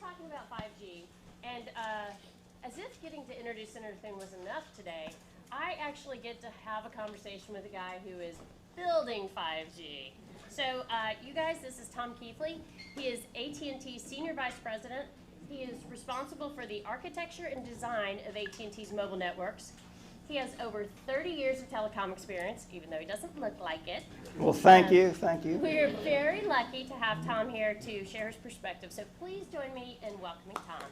talking about 5G, and as if getting to introduce everything was enough today, I actually get to have a conversation with a guy who is building 5G. So you guys, this is Tom Keathley. He is AT&T Senior Vice President. He is responsible for the architecture and design of AT&T's mobile networks. He has over 30 years of telecom experience, even though he doesn't look like it. Well, thank you. We're very lucky to have Tom here to share his perspective. So please join me in welcoming Tom.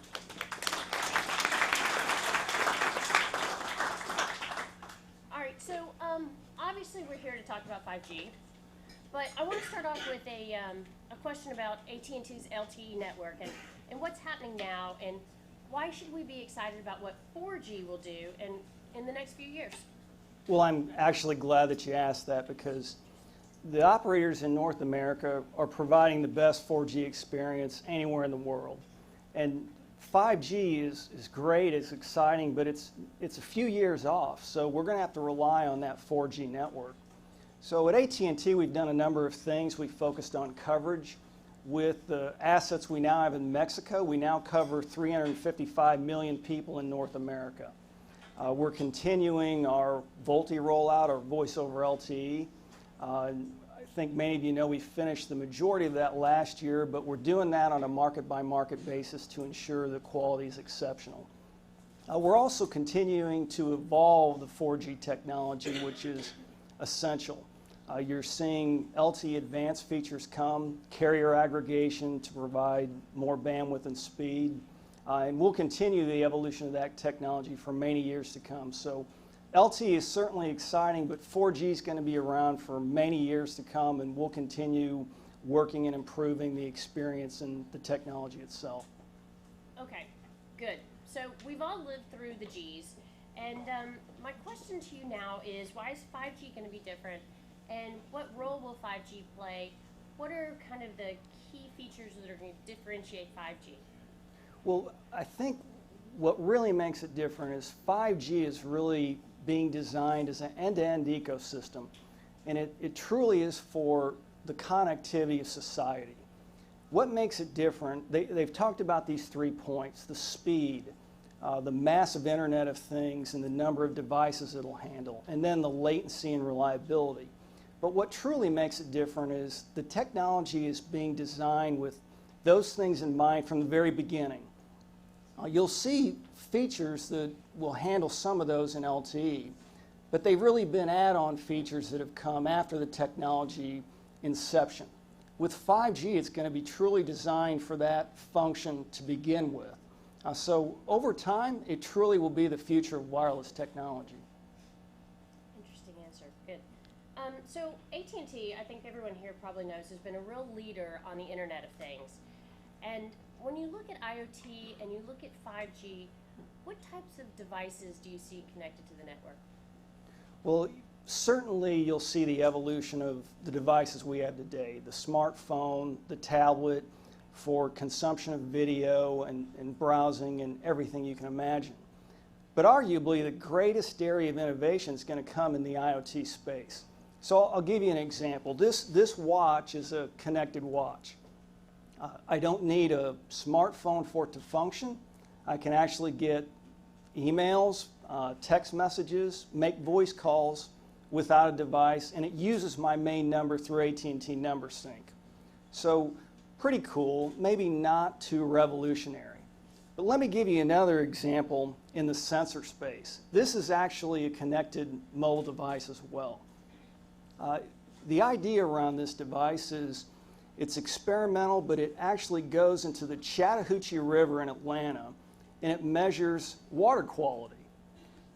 All right, so obviously we're here to talk about 5G, but I want to start off with a question about AT&T's LTE network and what's happening now, and why should we be excited about what 4G will do in the next few years? Well, I'm actually glad that you asked that, because the operators in North America are providing the best 4G experience anywhere in the world. And 5G is great, it's exciting, but it's a few years off, so we're going to have to rely on that 4G network. So at AT&T, we've done a number of things. We've focused on coverage. With the assets we now have in Mexico, we now cover 355 million people in North America. We're continuing our VoLTE rollout, our voice over LTE. I think many of you know we finished the majority of that last year, but we're doing that on a market-by-market basis to ensure the quality is exceptional. We're also continuing to evolve the 4G technology, which is essential. You're seeing LTE advanced features come, carrier aggregation to provide more bandwidth and speed. And we'll continue the evolution of that technology for many years to come. So LTE is certainly exciting, but 4G is going to be around for many years to come, and we'll continue working and improving the experience and the technology itself. Okay, good. So we've all lived through the Gs, and my question to you now is, why is 5G going to be different, and what role will 5G play? What are kind of the key features that are going to differentiate 5G? Well, I think what really makes it different is 5G is really being designed as an end-to-end ecosystem, and it truly is for the connectivity of society. What makes it different, they've talked about these 3 points: the speed, the massive Internet of Things and the number of devices it'll handle, and then the latency and reliability. But what truly makes it different is the technology is being designed with those things in mind from the very beginning. You'll see features that will handle some of those in LTE, but they've really been add-on features that have come after the technology inception. With 5G, it's going to be truly designed for that function to begin with. So over time, it truly will be the future of wireless technology. Interesting answer. Good. So AT&T, I think everyone here probably knows, has been a real leader on the Internet of Things. And when you look at IoT and you look at 5G, what types of devices do you see connected to the network? Well, certainly you'll see the evolution of the devices we have today, the smartphone, the tablet, for consumption of video and browsing and everything you can imagine. But arguably, the greatest area of innovation is going to come in the IoT space. So I'll give you an example. This watch is a connected watch. I don't need a smartphone for it to function. I can actually get emails, text messages, make voice calls without a device, and it uses my main number through AT&T Number Sync. So pretty cool, maybe not too revolutionary. But let me give you another example in the sensor space. This is actually a connected mobile device as well. The idea around this device is it's experimental, but it actually goes into the Chattahoochee River in Atlanta, and it measures water quality.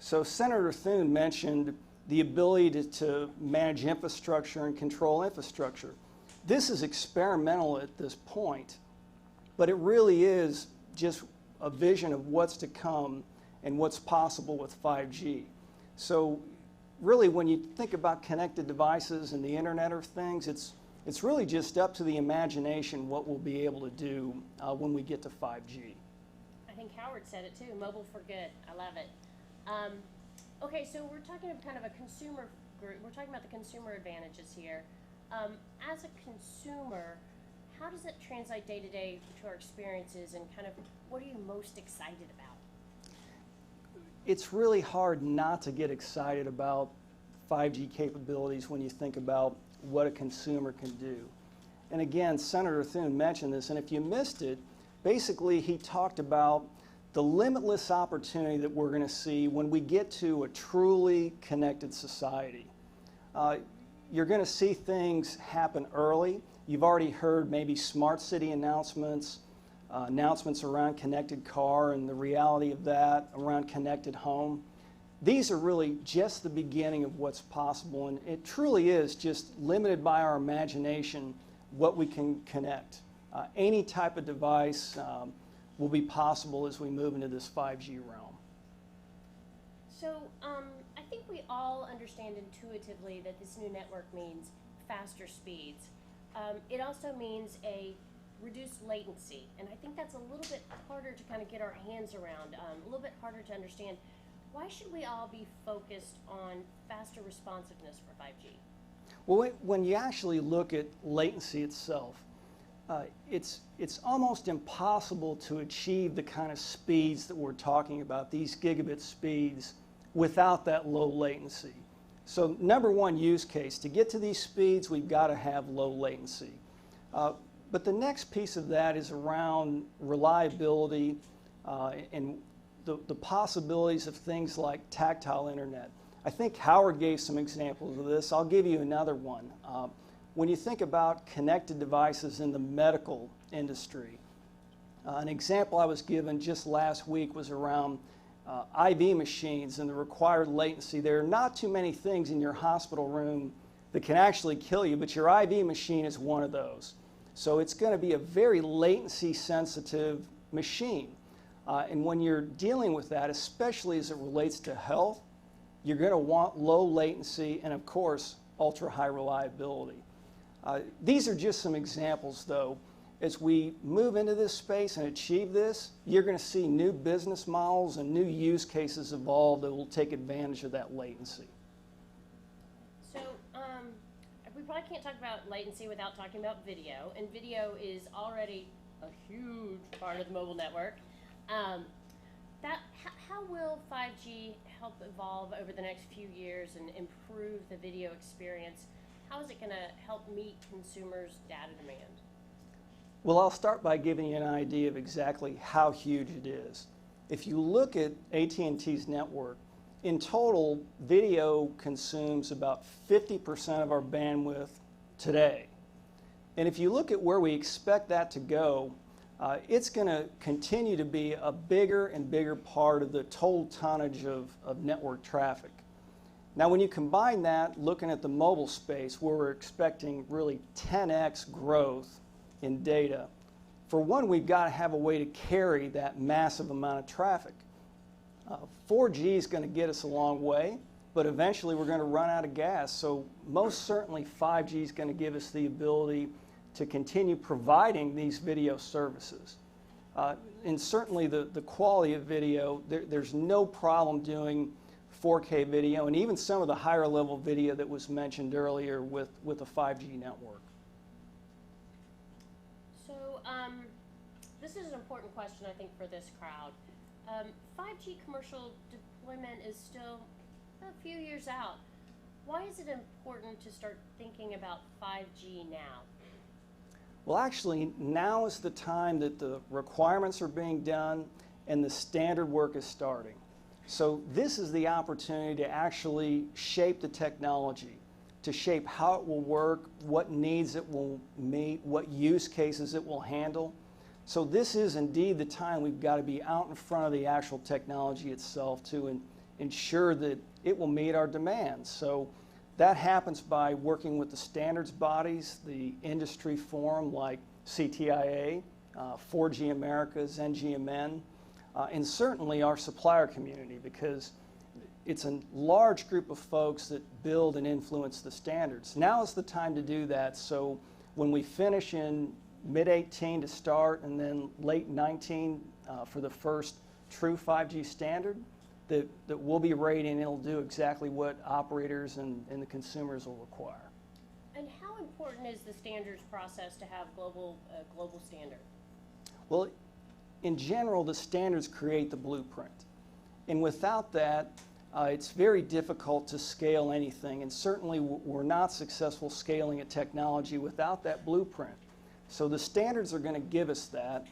So Senator Thune mentioned the ability to manage infrastructure and control infrastructure. This is experimental at this point, but it really is just a vision of what's to come and what's possible with 5G. So really, when you think about connected devices and the Internet of Things, it's really just up to the imagination what we'll be able to do when we get to 5G. I think Howard said it too, mobile for good. I love it. Okay, so we're talking about kind of a consumer group. We're talking about the consumer advantages here. As a consumer, how does it translate day to day to our experiences, and kind of what are you most excited about? It's really hard not to get excited about 5G capabilities when you think about what a consumer can do. And again, Senator Thune mentioned this, and if you missed it, basically he talked about the limitless opportunity that we're going to see when we get to a truly connected society. You're going to see things happen early. You've already heard maybe smart city announcements, announcements around connected car and the reality of that, around connected home. These are really just the beginning of what's possible, and it truly is just limited by our imagination what we can connect. Any type of device will be possible as we move into this 5G realm. So I think we all understand intuitively that this new network means faster speeds. It also means a reduced latency, and I think that's a little bit harder to kind of get our hands around, a little bit harder to understand. Why should we all be focused on faster responsiveness for 5G? Well, when you actually look at latency itself, it's almost impossible to achieve the kind of speeds that we're talking about, these gigabit speeds, without that low latency. So number one use case, to get to these speeds, we've got to have low latency. But the next piece of that is around reliability and the possibilities of things like tactile internet. I think Howard gave some examples of this. I'll give you another one. When you think about connected devices in the medical industry, an example I was given just last week was around IV machines and the required latency. There are not too many things in your hospital room that can actually kill you, but your IV machine is one of those. So it's going to be a very latency sensitive machine. And when you're dealing with that, especially as it relates to health, you're going to want low latency and, of course, ultra high reliability. These are just some examples, though. As we move into this space and achieve this, you're going to see new business models and new use cases evolve that will take advantage of that latency. So we probably can't talk about latency without talking about video, and video is already a huge part of the mobile network. How will 5G help evolve over the next few years and improve the video experience? How is it going to help meet consumers' data demand? Well, I'll start by giving you an idea of exactly how huge it is. If you look at AT&T's network, in total, video consumes about 50% of our bandwidth today. And if you look at where we expect that to go, it's going to continue to be a bigger and bigger part of the total tonnage of network traffic. Now, when you combine that, looking at the mobile space, where we're expecting really 10x growth in data, for one, we've got to have a way to carry that massive amount of traffic. 4G is going to get us a long way, but eventually we're going to run out of gas. So most certainly 5G is going to give us the ability to continue providing these video services. And certainly the quality of video, there's no problem doing 4K video and even some of the higher level video that was mentioned earlier with a 5G network. So this is an important question, I think, for this crowd. 5G commercial deployment is still a few years out. Why is it important to start thinking about 5G now? Well, actually, now is the time that the requirements are being done and the standard work is starting. So this is the opportunity to actually shape the technology, to shape how it will work, what needs it will meet, what use cases it will handle. So this is indeed the time we've got to be out in front of the actual technology itself to ensure that it will meet our demands. So that happens by working with the standards bodies, the industry forum like CTIA, 4G Americas, NGMN, and certainly our supplier community, because it's a large group of folks that build and influence the standards. Now is the time to do that, so when we finish in mid-18 to start and then late 19 for the first true 5G standard, that we'll be ready and it'll do exactly what operators and the consumers will require. And how important is the standards process to have global standard? Well, in general, the standards create the blueprint. And without that, it's very difficult to scale anything. And certainly we're not successful scaling a technology without that blueprint. So the standards are going to give us that.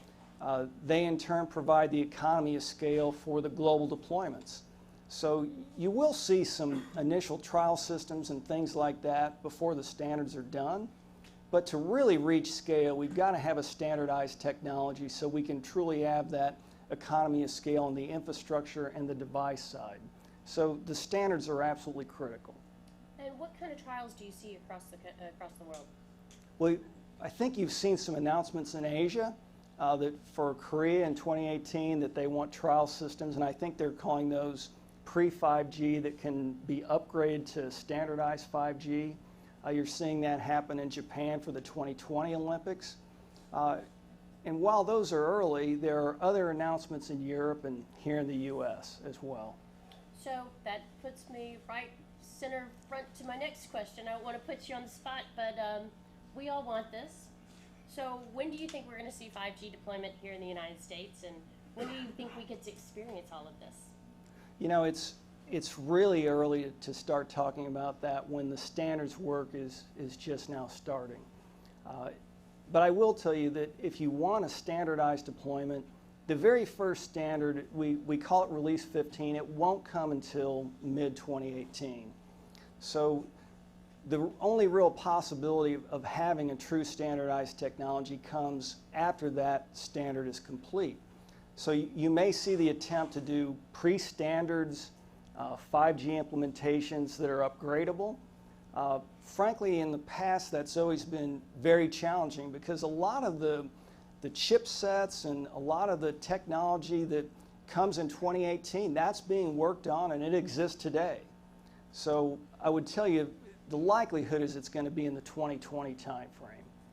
They in turn provide the economy of scale for the global deployments. So you will see some initial trial systems and things like that before the standards are done. But to really reach scale, we've got to have a standardized technology so we can truly have that economy of scale on the infrastructure and the device side. So the standards are absolutely critical. And what kind of trials do you see across the world? Well, I think you've seen some announcements in Asia that for Korea in 2018 that they want trial systems, and I think they're calling those pre-5G that can be upgraded to standardized 5G. You're seeing that happen in Japan for the 2020 Olympics. And while those are early, there are other announcements in Europe and here in the U.S. as well. So that puts me right center front to my next question. I don't want to put you on the spot, but we all want this. So when do you think we're going to see 5G deployment here in the United States, and when do you think we get to experience all of this? You know, it's really early to start talking about that when the standards work is just now starting. But I will tell you that if you want a standardized deployment, the very first standard, we call it Release 15, it won't come until mid-2018. So the only real possibility of having a true standardized technology comes after that standard is complete. So you may see the attempt to do pre-standards 5G implementations that are upgradable. Frankly, in the past, that's always been very challenging because a lot of the chipsets and a lot of the technology that comes in 2018, that's being worked on and it exists today. So I would tell you the likelihood is it's going to be in the 2020 time frame.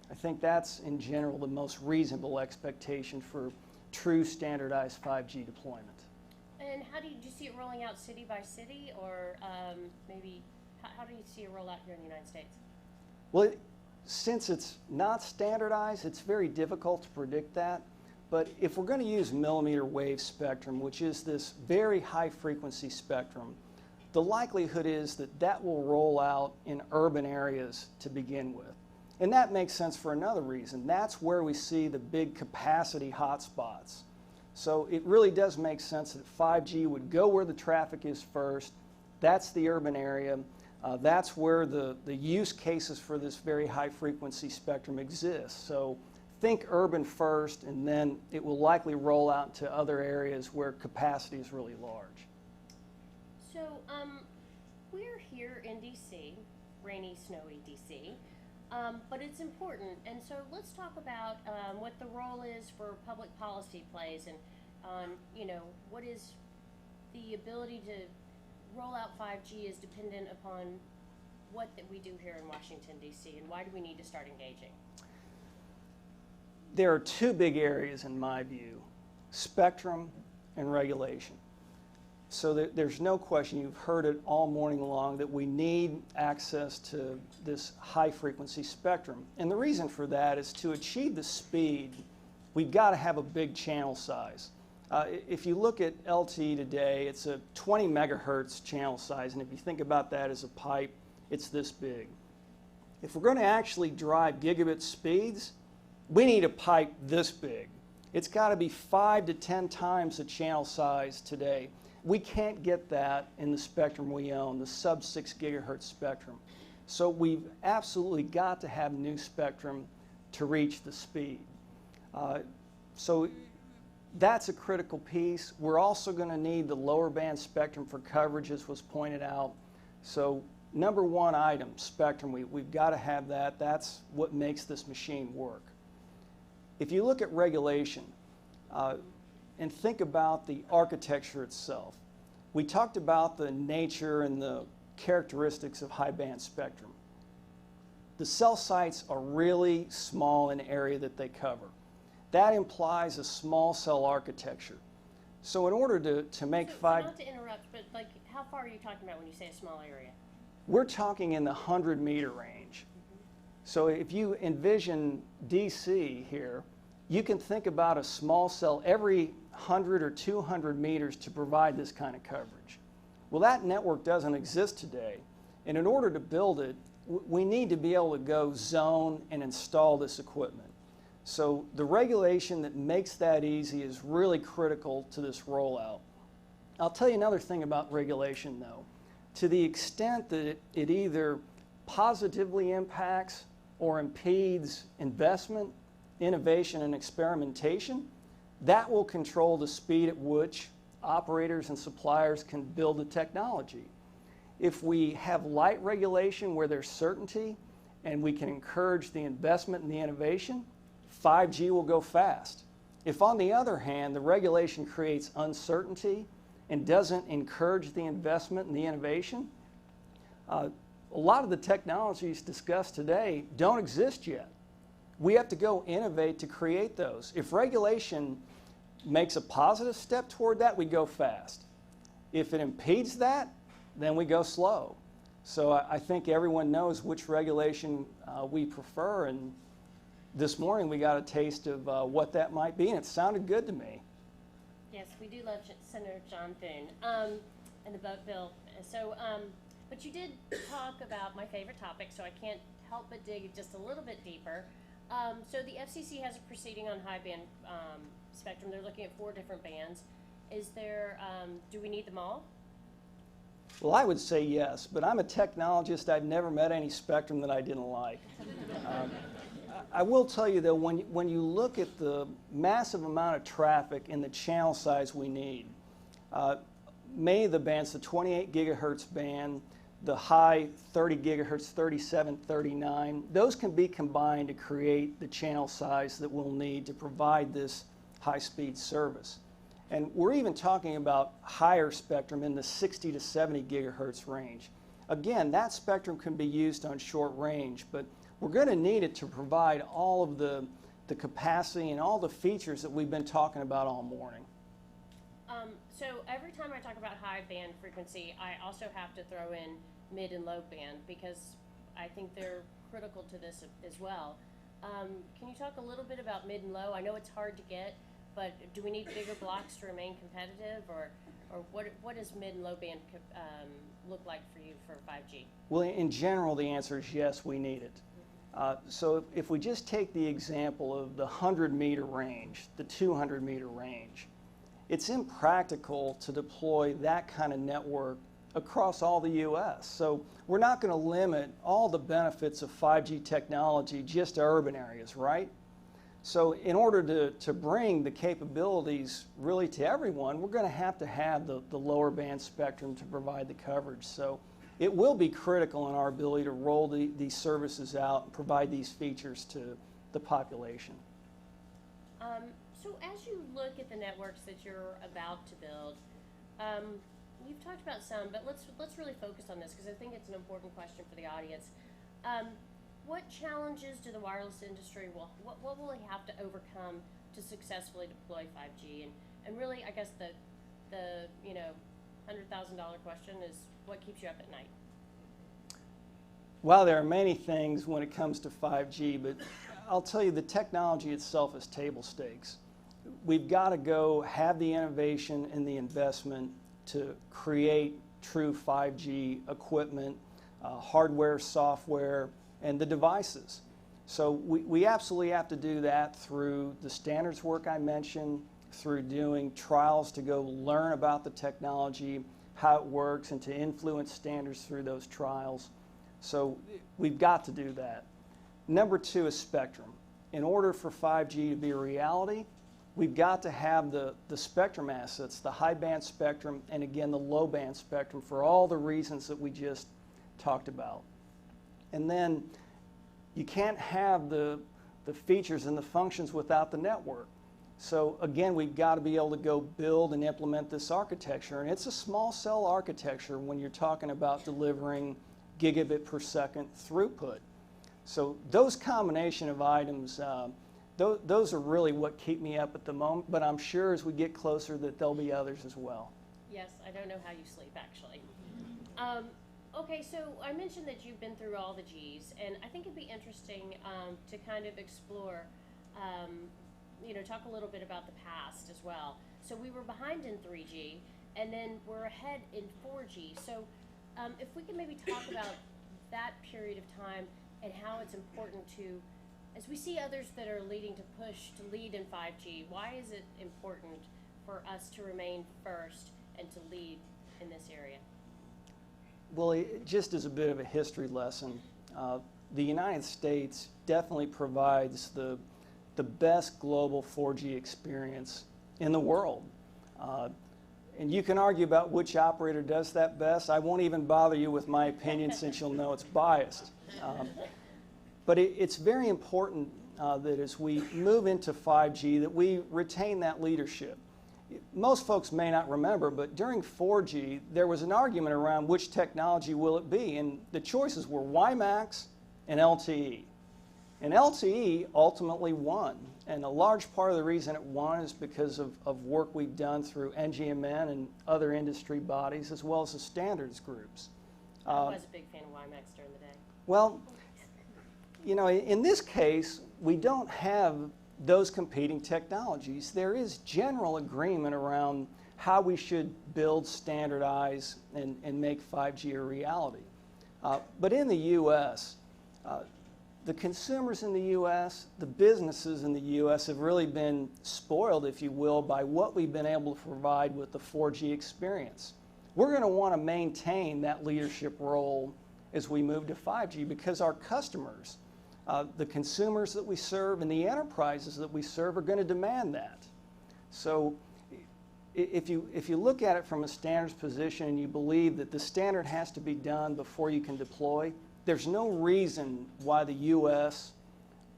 I think that's in general the most reasonable expectation for true standardized 5G deployment. And how do you see it rolling out city by city, or maybe how do you see it roll out here in the United States? Well, since it's not standardized, it's very difficult to predict that. But if we're going to use millimeter wave spectrum, which is this very high frequency spectrum, the likelihood is that that will roll out in urban areas to begin with. And that makes sense for another reason. That's where we see the big capacity hotspots. So it really does make sense that 5G would go where the traffic is first. That's the urban area. That's where the use cases for this very high frequency spectrum exist. So think urban first, and then it will likely roll out to other areas where capacity is really large. So we're here in DC, rainy, snowy DC. But it's important, and so let's talk about what the role is for public policy plays, and what is the ability to roll out 5G is dependent upon what that we do here in Washington, D.C., and why do we need to start engaging? There are two big areas in my view, spectrum and regulation. So there's no question, you've heard it all morning long, that we need access to this high-frequency spectrum. And the reason for that is to achieve the speed, we've got to have a big channel size. If you look at LTE today, it's a 20 megahertz channel size, and if you think about that as a pipe, it's this big. If we're going to actually drive gigabit speeds, we need a pipe this big. It's got to be 5 to 10 times the channel size today. We can't get that in the spectrum we own, the sub-6 gigahertz spectrum. So we've absolutely got to have new spectrum to reach the speed. So that's a critical piece. We're also going to need the lower band spectrum for coverage, as was pointed out. So number one item, spectrum, we've got to have that. That's what makes this machine work. If you look at regulation, and think about the architecture itself. We talked about the nature and the characteristics of high band spectrum. The cell sites are really small in the area that they cover. That implies a small cell architecture. So in order to make not to interrupt, but like how far are you talking about when you say a small area? We're talking in the 100-meter range. So if you envision DC here, you can think about a small cell every 100 or 200 meters to provide this kind of coverage. Well, that network doesn't exist today, and in order to build it, we need to be able to go zone and install this equipment. So the regulation that makes that easy is really critical to this rollout. I'll tell you another thing about regulation, though. To the extent that it either positively impacts or impedes investment, innovation, and experimentation, that will control the speed at which operators and suppliers can build the technology. If we have light regulation where there's certainty and we can encourage the investment and the innovation, 5G will go fast. If, on the other hand, the regulation creates uncertainty and doesn't encourage the investment and the innovation, a lot of the technologies discussed today don't exist yet. We have to go innovate to create those. If regulation makes a positive step toward that, we go fast. If it impedes that, then we go slow. So I think everyone knows which regulation we prefer, and this morning we got a taste of what that might be, and it sounded good to me. Yes, we do love Senator John Thune and the boat bill. So, but you did talk about my favorite topic, so I can't help but dig just a little bit deeper. So the FCC has a proceeding on high band spectrum. They're looking at 4 different bands. Is there, do we need them all? Well, I would say yes, but I'm a technologist. I've never met any spectrum that I didn't like. I will tell you, though, when you look at the massive amount of traffic and the channel size we need, many of the bands, the 28 gigahertz band, the high 30 gigahertz, 37, 39, those can be combined to create the channel size that we'll need to provide this high-speed service. And we're even talking about higher spectrum in the 60 to 70 gigahertz range. Again, that spectrum can be used on short range, but we're going to need it to provide all of the capacity and all the features that we've been talking about all morning. So every time I talk about high band frequency, I also have to throw in mid and low band because I think they're critical to this as well. Can you talk a little bit about mid and low? I know it's hard to get, but do we need bigger blocks to remain competitive, or what does mid and low band look like for you for 5G? Well, in general, the answer is yes, we need it. So if we just take the example of the 100-meter range, the 200-meter range, it's impractical to deploy that kind of network across all the U.S. So we're not going to limit all the benefits of 5G technology just to urban areas, right? So in order to bring the capabilities really to everyone, we're going to have the lower band spectrum to provide the coverage. So it will be critical in our ability to roll these services out and provide these features to the population. So as you look at the networks that you're about to build, you've talked about some, but let's really focus on this because I think it's an important question for the audience. What challenges do the wireless industry, what will they have to overcome to successfully deploy 5G? And really, I guess the $100,000 question is, what keeps you up at night? Well, there are many things when it comes to 5G, but I'll tell you the technology itself is table stakes. We've got to go have the innovation and the investment to create true 5G equipment, hardware, software, and the devices. So we absolutely have to do that through the standards work I mentioned, through doing trials to go learn about the technology, how it works, and to influence standards through those trials. So we've got to do that. Number 2 is spectrum. In order for 5G to be a reality, we've got to have the spectrum assets, the high band spectrum, and again the low band spectrum for all the reasons that we just talked about. And then you can't have the features and the functions without the network. So again, we've got to be able to go build and implement this architecture. And it's a small cell architecture when you're talking about delivering gigabit per second throughput. So those combination of items, those are really what keep me up at the moment. But I'm sure as we get closer that there'll be others as well. Yes, I don't know how you sleep, actually. Okay, so I mentioned that you've been through all the Gs, and I think it'd be interesting to kind of explore, talk a little bit about the past as well. So we were behind in 3G, and then we're ahead in 4G. So if we can maybe talk about that period of time and how it's important to, as we see others that are leading to push to lead in 5G, why is it important for us to remain first and to lead in this area? Well, just as a bit of a history lesson, the United States definitely provides the best global 4G experience in the world. And you can argue about which operator does that best. I won't even bother you with my opinion since you'll know it's biased. But it's very important that as we move into 5G that we retain that leadership. Most folks may not remember, but during 4G, there was an argument around which technology will it be, and the choices were WiMAX and LTE. And LTE ultimately won, and a large part of the reason it won is because of work we've done through NGMN and other industry bodies, as well as the standards groups. I was a big fan of WiMAX during the day. Well, in this case, we don't have those competing technologies. There is general agreement around how we should build, standardize, and make 5G a reality. But in the U.S., the consumers in the U.S., the businesses in the U.S. have really been spoiled, if you will, by what we've been able to provide with the 4G experience. We're going to want to maintain that leadership role as we move to 5G because our customers, the consumers that we serve and the enterprises that we serve are going to demand that. So if you look at it from a standards position and you believe that the standard has to be done before you can deploy, there's no reason why the U.S.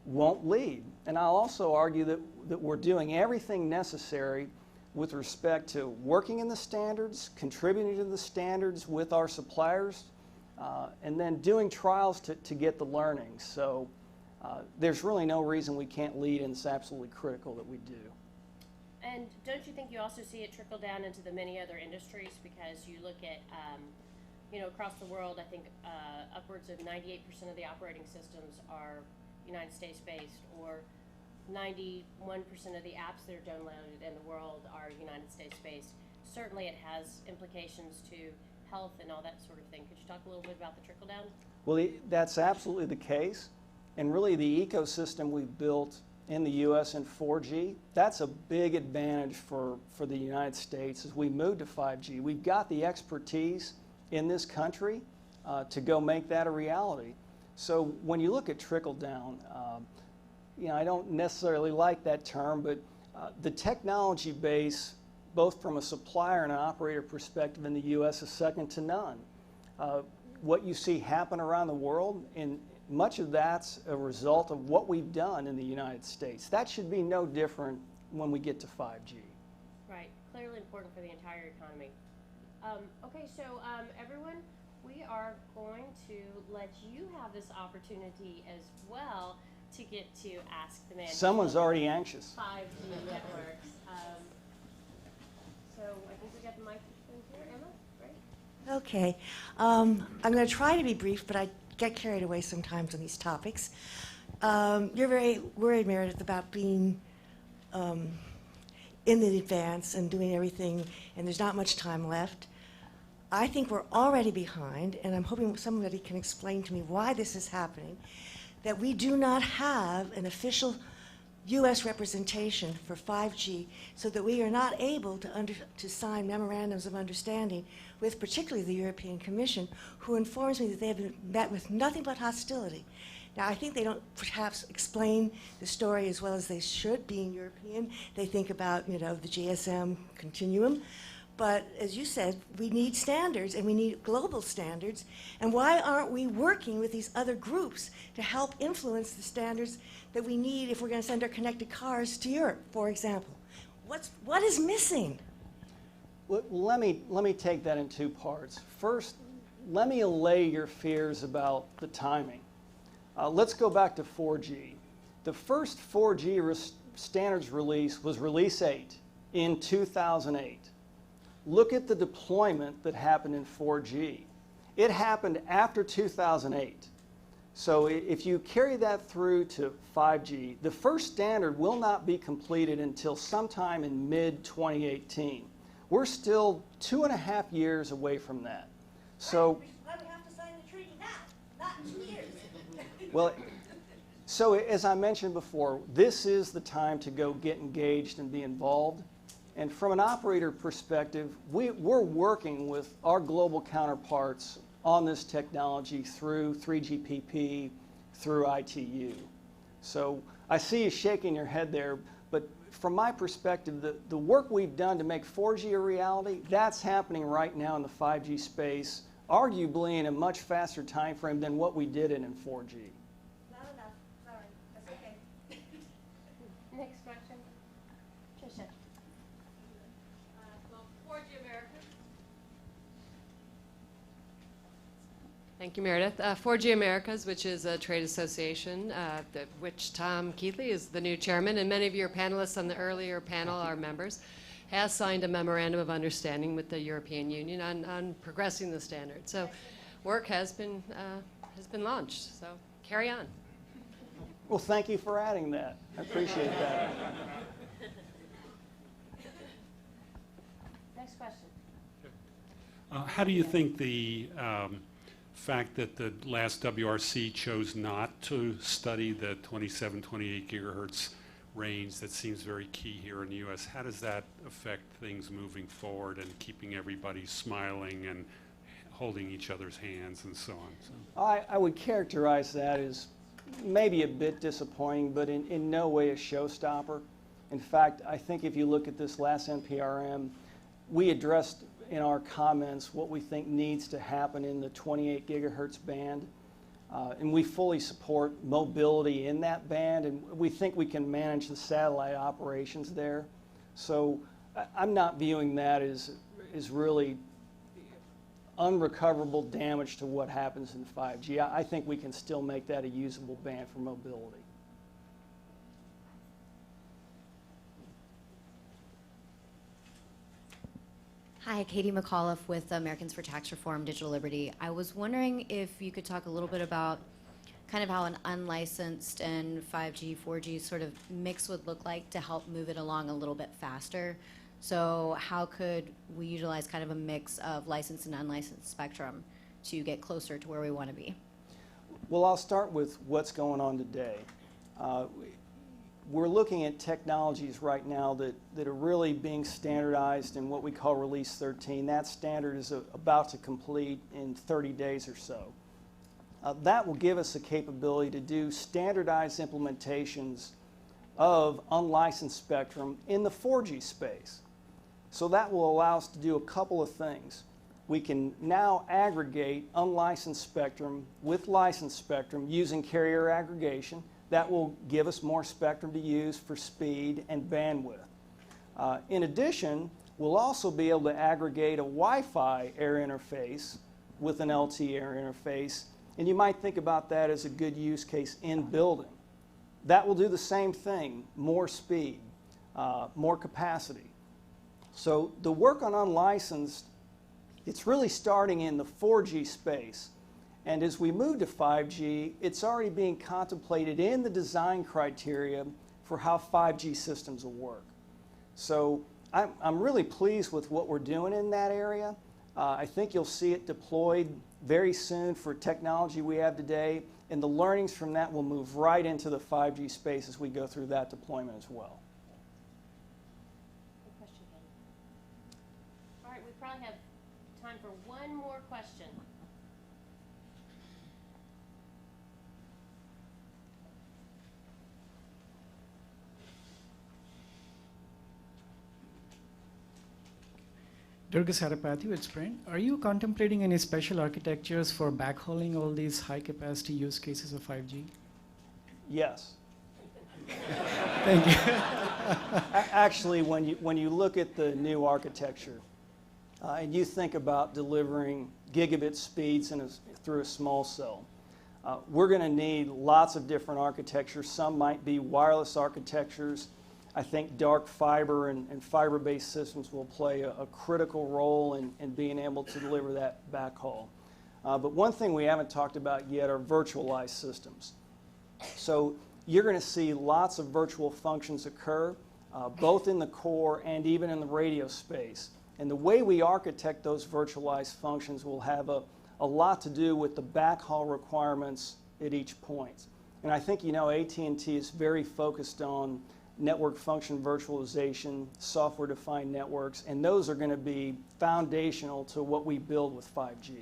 won't lead. And I'll also argue that we're doing everything necessary with respect to working in the standards, contributing to the standards with our suppliers, and then doing trials to get the learning. So there's really no reason we can't lead, and it's absolutely critical that we do. And don't you think you also see it trickle down into the many other industries? Because you look at, across the world, I think upwards of 98% of the operating systems are United States based, or 91% of the apps that are downloaded in the world are United States based. Certainly it has implications to health and all that sort of thing. Could you talk a little bit about the trickle down? Well, that's absolutely the case. And really the ecosystem we've built in the U.S. in 4G, that's a big advantage for the United States as we move to 5G. We've got the expertise in this country to go make that a reality. So when you look at trickle down, I don't necessarily like that term, but the technology base, both from a supplier and an operator perspective in the U.S., is second to none. What you see happen around the world, and much of that's a result of what we've done in the United States. That should be no different when we get to 5G. Right, clearly important for the entire economy. Okay, so everyone, we are going to let you have this opportunity as well to get to ask the man. Someone's already anxious. 5G networks. So I think we got the microphone here. Emma, right? Okay. I'm going to try to be brief, but I get carried away sometimes on these topics. You're very worried, Meredith, about being in the advance and doing everything, and there's not much time left. I think we're already behind, and I'm hoping somebody can explain to me why this is happening, that we do not have an official U.S. representation for 5G, so that we are not able to sign memorandums of understanding with particularly the European Commission, who informs me that they have been met with nothing but hostility. Now, I think they don't perhaps explain the story as well as they should, being European. They think about, the GSM continuum. But as you said, we need standards, and we need global standards. And why aren't we working with these other groups to help influence the standards that we need if we're going to send our connected cars to Europe, for example? What is missing? Well, let me take that in two parts. First, let me allay your fears about the timing. Let's go back to 4G. The first 4G standards release was Release 8 in 2008. Look at the deployment that happened in 4G. It happened after 2008. So if you carry that through to 5G, the first standard will not be completed until sometime in mid-2018. We're still 2.5 years away from that. So, why we have to sign the treaty now, not in 2 years. well, so as I mentioned before, this is the time to go get engaged and be involved. And from an operator perspective, we're working with our global counterparts on this technology through 3GPP, through ITU. So I see you shaking your head there, but from my perspective, the work we've done to make 4G a reality, that's happening right now in the 5G space, arguably in a much faster time frame than what we did in 4G. Not enough, sorry, that's okay. Next question. Tricia. Well, 4G America. Thank you, Meredith. 4G Americas, which is a trade association, which Tom Keathley is the new chairman, and many of your panelists on the earlier panel are members, has signed a memorandum of understanding with the European Union on progressing the standard. So work has been launched, so carry on. Well, thank you for adding that. I appreciate that. Next question. How do you think the fact that the last WRC chose not to study the 27, 28 gigahertz range that seems very key here in the U.S., how does that affect things moving forward and keeping everybody smiling and holding each other's hands and so on? So. I would characterize that as maybe a bit disappointing, but in no way a showstopper. In fact, I think if you look at this last NPRM, we addressed in our comments what we think needs to happen in the 28 gigahertz band. And we fully support mobility in that band, and we think we can manage the satellite operations there. So I'm not viewing that as really unrecoverable damage to what happens in 5G. I think we can still make that a usable band for mobility. Hi, Katie McAuliffe with Americans for Tax Reform, Digital Liberty. I was wondering if you could talk a little bit about kind of how an unlicensed and 5G, 4G sort of mix would look like to help move it along a little bit faster. So how could we utilize kind of a mix of licensed and unlicensed spectrum to get closer to where we want to be? Well, I'll start with what's going on today. We're looking at technologies right now that are really being standardized in what we call Release 13. That standard is about to complete in 30 days or so. That will give us the capability to do standardized implementations of unlicensed spectrum in the 4G space. So that will allow us to do a couple of things. We can now aggregate unlicensed spectrum with licensed spectrum using carrier aggregation. That will give us more spectrum to use for speed and bandwidth. In addition, we'll also be able to aggregate a Wi-Fi air interface with an LTE air interface, and you might think about that as a good use case in building. That will do the same thing, more speed, more capacity. So the work on unlicensed, it's really starting in the 4G space. And as we move to 5G, it's already being contemplated in the design criteria for how 5G systems will work. So I'm really pleased with what we're doing in that area. I think you'll see it deployed very soon for technology we have today, and the learnings from that will move right into the 5G space as we go through that deployment as well. Good question, Katie. All right, we probably have time for one more question. Durga Sarapathy with Sprint. Are you contemplating any special architectures for backhauling all these high-capacity use cases of 5G? Yes. Thank you. Actually, when you look at the new architecture and you think about delivering gigabit speeds through a small cell, we're going to need lots of different architectures. Some might be wireless architectures. I think dark fiber and fiber-based systems will play a critical role in being able to deliver that backhaul. But one thing we haven't talked about yet are virtualized systems. So you're going to see lots of virtual functions occur, both in the core and even in the radio space. And the way we architect those virtualized functions will have a lot to do with the backhaul requirements at each point. And I think, you know, AT&T is very focused on network function virtualization, software-defined networks, and those are going to be foundational to what we build with 5G.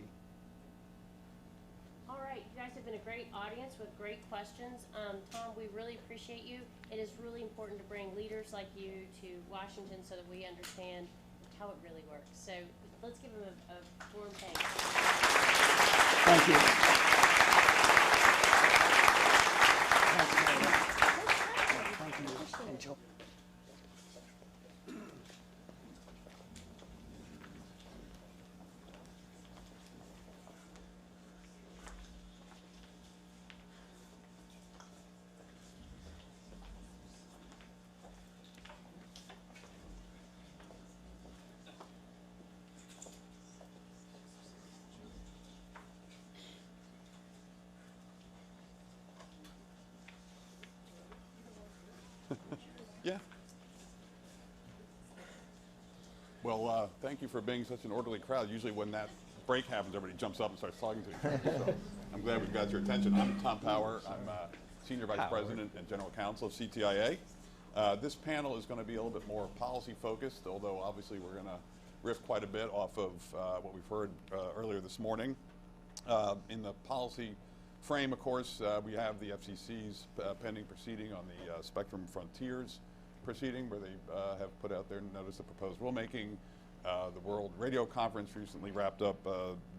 All right, you guys have been a great audience with great questions. Tom, we really appreciate you. It is really important to bring leaders like you to Washington so that we understand how it really works. So let's give them a warm thanks. Thank you. Thank you, Angel. Yeah. Well, thank you for being such an orderly crowd. Usually when that break happens, everybody jumps up and starts talking to each other. So I'm glad we've got your attention. I'm Tom Power. I'm Senior Vice President and General Counsel of CTIA. This panel is going to be a little bit more policy focused, although obviously we're going to riff quite a bit off of what we've heard earlier this morning. In the policy frame, of course, we have the FCC's pending proceeding on the Spectrum Frontiers proceeding, where they have put out their notice of proposed rulemaking. The World Radio Conference recently wrapped up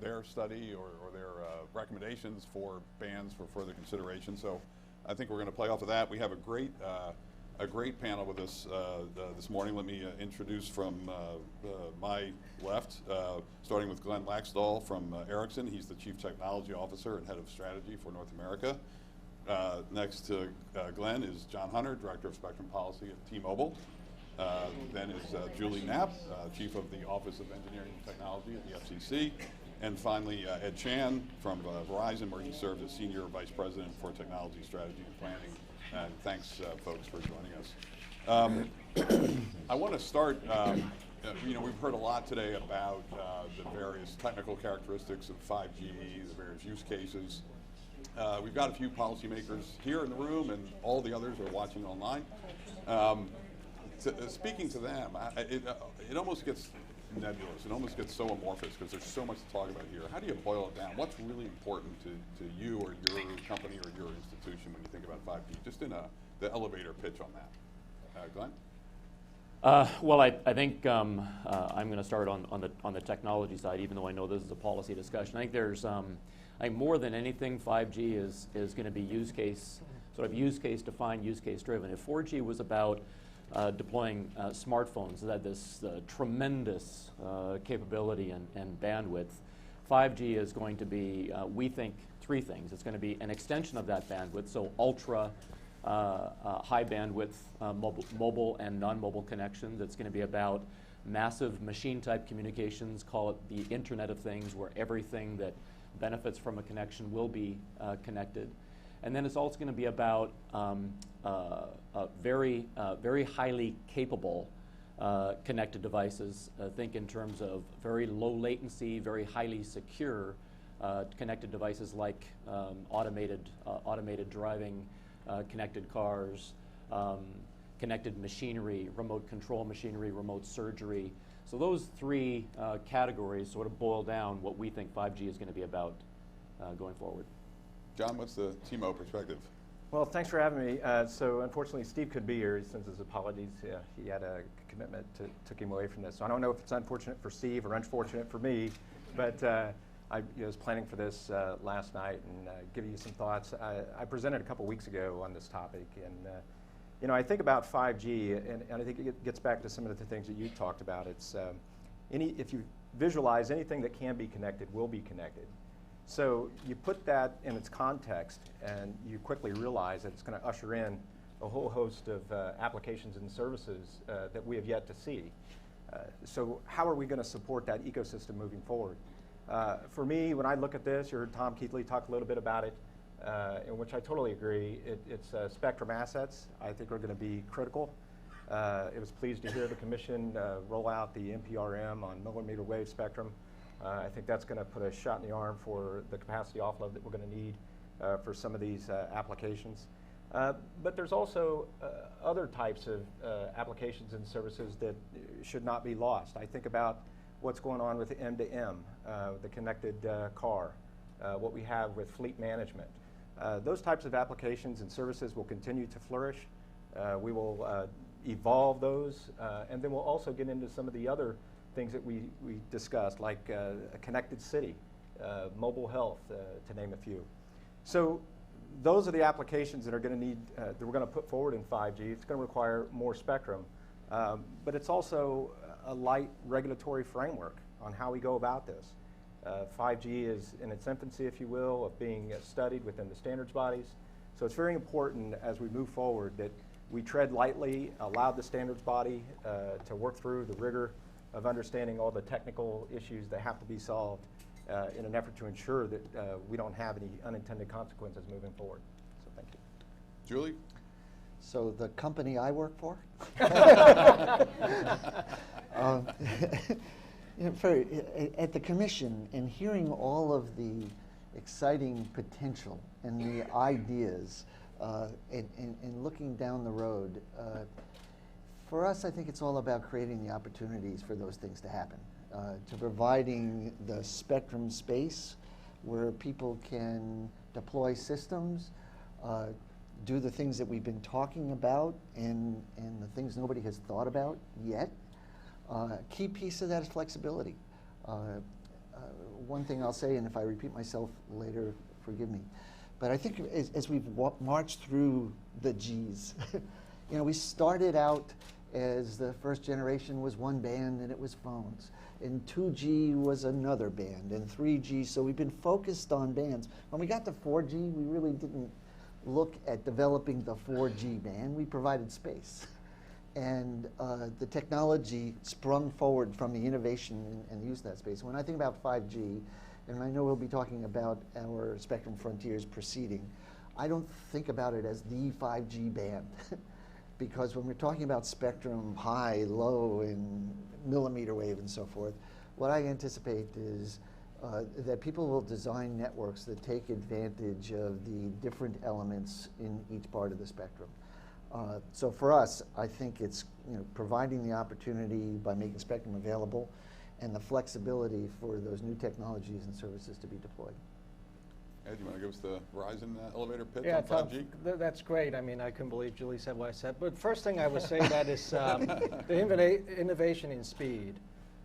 their study or their recommendations for bans for further consideration. So I think we're going to play off of that. We have a great panel with us this morning. Let me introduce from my left, starting with Glenn Laxdal from Ericsson. He's the Chief Technology Officer and Head of Strategy for North America. Next to Glenn is John Hunter, Director of Spectrum Policy at T-Mobile. Then is Julie Knapp, Chief of the Office of Engineering and Technology at the FCC. And finally, Ed Chan from Verizon, where he serves as Senior Vice President for Technology Strategy and Planning. And thanks, folks, for joining us. I want to start, you know, we've heard a lot today about the various technical characteristics of 5G, the various use cases. We've got a few policymakers here in the room, and all the others are watching online. Speaking to them, it almost gets nebulous. It almost gets so amorphous because there's so much to talk about here. How do you boil it down? What's really important to you or your company or your institution when you think about 5G? Just in the elevator pitch on that. Glenn? Well, I think I'm going to start on the technology side, even though I know this is a policy discussion. I think there's, I think more than anything, 5G is going to be use case, sort of use case defined, use case driven. If 4G was about deploying smartphones that had this tremendous capability and bandwidth, 5G is going to be, we think, three things. It's going to be an extension of that bandwidth, so ultra high bandwidth mobile and non-mobile connections. It's going to be about massive machine type communications, call it the Internet of Things, where everything that benefits from a connection will be connected. And then it's also going to be about very highly capable connected devices. Think in terms of very low latency, very highly secure connected devices like automated driving, connected cars, connected machinery, remote control machinery, remote surgery. So those three categories sort of boil down what we think 5G is going to be about going forward. John, what's the T-Mobile perspective? Well, thanks for having me. So unfortunately, Steve couldn't be here. He sends his apologies. He had a commitment took him away from this. So I don't know if it's unfortunate for Steve or unfortunate for me, but I was planning for this last night and give you some thoughts. I presented a couple weeks ago on this topic, and you know, I think about 5G, and I think it gets back to some of the things that you talked about. It's if you visualize anything that can be connected will be connected. So you put that in its context, and you quickly realize that it's going to usher in a whole host of applications and services that we have yet to see. So how are we going to support that ecosystem moving forward? For me, when I look at this, you heard Tom Keathley talk a little bit about it, in which I totally agree. It's spectrum assets I think are going to be critical. I was pleased to hear the Commission roll out the NPRM on millimeter wave spectrum. I think that's going to put a shot in the arm for the capacity offload that we're going to need for some of these applications. But there's also other types of applications and services that should not be lost. I think about what's going on with M2M, the connected car, what we have with fleet management. Those types of applications and services will continue to flourish. We will evolve those, and then we'll also get into some of the other things that we discussed, like a connected city, mobile health, to name a few. So those are the applications that are going to need, that we're going to put forward in 5G. It's going to require more spectrum, but it's also a light regulatory framework on how we go about this. 5G is in its infancy, if you will, of being studied within the standards bodies. So it's very important as we move forward that we tread lightly, allow the standards body to work through the rigor of understanding all the technical issues that have to be solved in an effort to ensure that we don't have any unintended consequences moving forward. So thank you. Julie? So the company I work for? At the Commission, and hearing all of the exciting potential and the ideas and looking down the road, for us, I think it's all about creating the opportunities for those things to happen, to providing the spectrum space where people can deploy systems, do the things that we've been talking about and the things nobody has thought about yet. A key piece of that is flexibility. One thing I'll say, and if I repeat myself later, forgive me, but I think as we've marched through the Gs, you know, we started out as the first generation was one band and it was phones, and 2G was another band, and 3G, so we've been focused on bands. When we got to 4G, we really didn't look at developing the 4G band, we provided space. And the technology sprung forward from the innovation and use of that space. When I think about 5G, and I know we'll be talking about our Spectrum Frontiers proceeding, I don't think about it as the 5G band. Because when we're talking about spectrum, high, low, and millimeter wave and so forth, what I anticipate is that people will design networks that take advantage of the different elements in each part of the spectrum. So for us, I think it's providing the opportunity by making spectrum available and the flexibility for those new technologies and services to be deployed. Ed, you want to give us the Verizon elevator pitch Yeah, on 5G? that's great. I mean, I couldn't believe Julie said what I said. But first thing I would say that is the innovation in speed.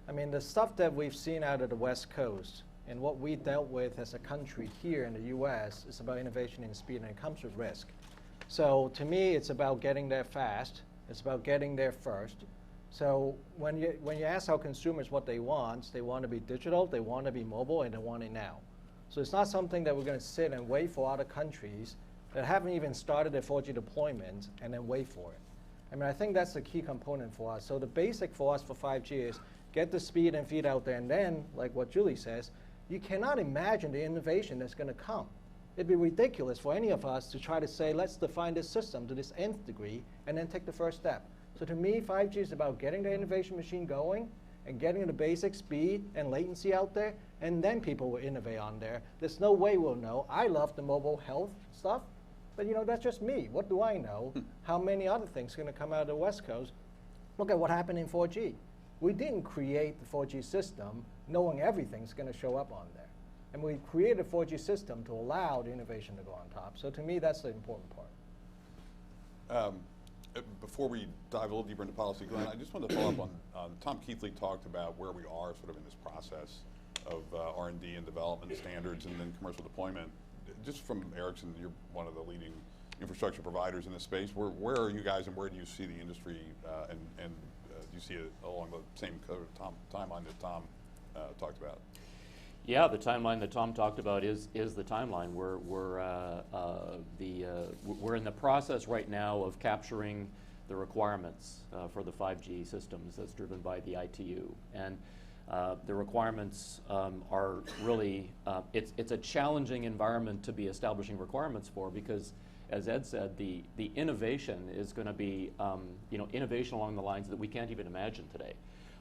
I mean, the stuff that we've seen out of the West Coast and what we dealt with as a country here in the U.S. is about innovation in speed, and it comes with risk. So to me, it's about getting there fast. It's about getting there first. So when you ask our consumers what they want to be digital, they want to be mobile, and they want it now. So it's not something that we're going to sit and wait for other countries that haven't even started their 4G deployment and then wait for it. I mean, I think that's the key component for us. So the basic for us for 5G is get the speed and feed out there, and then, like what Julie says, you cannot imagine the innovation that's going to come. It'd be ridiculous for any of us to try to say, let's define this system to this nth degree and then take the first step. So to me, 5G is about getting the innovation machine going and getting the basic speed and latency out there, and then people will innovate on there. There's no way we'll know. I love the mobile health stuff, but that's just me. What do I know? How many other things are going to come out of the West Coast? Look at what happened in 4G. We didn't create the 4G system knowing everything's going to show up on there. And we created a 4G system to allow the innovation to go on top. So to me, that's the important part. Before we dive a little deeper into policy, Glenn, I just wanted to follow up on Tom Keathley talked about where we are sort of in this process of R&D and development standards and then commercial deployment. Just from Ericsson, you're one of the leading infrastructure providers in this space. Where are you guys, and where do you see the industry, and do you see it along the same timeline that Tom talked about? Yeah, the timeline that Tom talked about is the timeline. We're in the process right now of capturing the requirements for the 5G systems that's driven by the ITU. And The requirements are really, it's a challenging environment to be establishing requirements for, because, as Ed said, the innovation is going to be, innovation along the lines that we can't even imagine today.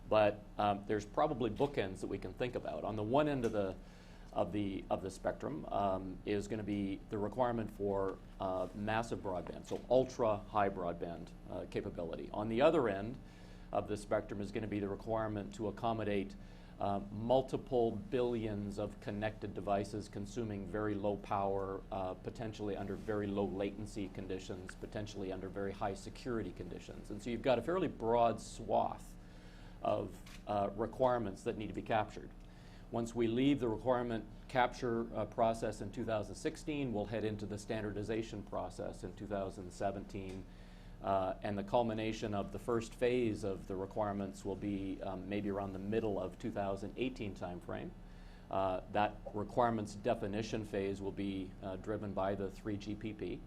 But there's probably bookends that we can think about. On the one end of the spectrum is going to be the requirement for massive broadband, so ultra high broadband capability. On the other end of the spectrum is going to be the requirement to accommodate multiple billions of connected devices consuming very low power, potentially under very low latency conditions, potentially under very high security conditions. And so you've got a fairly broad swath of requirements that need to be captured. Once we leave the requirement capture process in 2016, we'll head into the standardization process in 2017. And the culmination of the first phase of the requirements will be maybe around the middle of 2018 timeframe. That requirements definition phase will be driven by the 3GPP.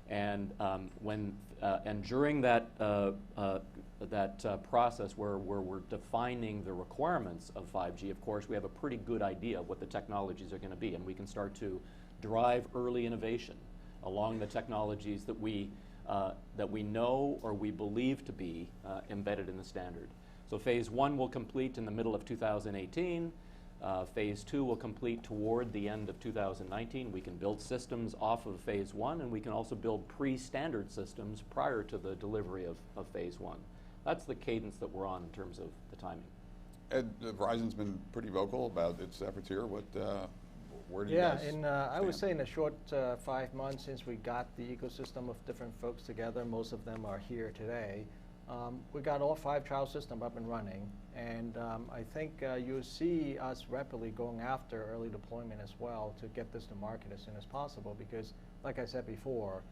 And during that process where we're defining the requirements of 5G, of course, we have a pretty good idea what the technologies are going to be, and we can start to drive early innovation along the technologies that we know or we believe to be embedded in the standard. So phase 1 will complete in the middle of 2018. Phase 2 will complete toward the end of 2019. We can build systems off of phase 1, and we can also build pre-standard systems prior to the delivery of phase 1. That's the cadence that we're on in terms of the timing. Ed, Verizon's been pretty vocal about its efforts here. Where do you Yeah, guys I would stand? say in a short 5 months since we got the ecosystem of different folks together, most of them are here today, we got all 5 trial systems up and running, and I think you'll see us rapidly going after early deployment as well to get this to market as soon as possible, because like I said before,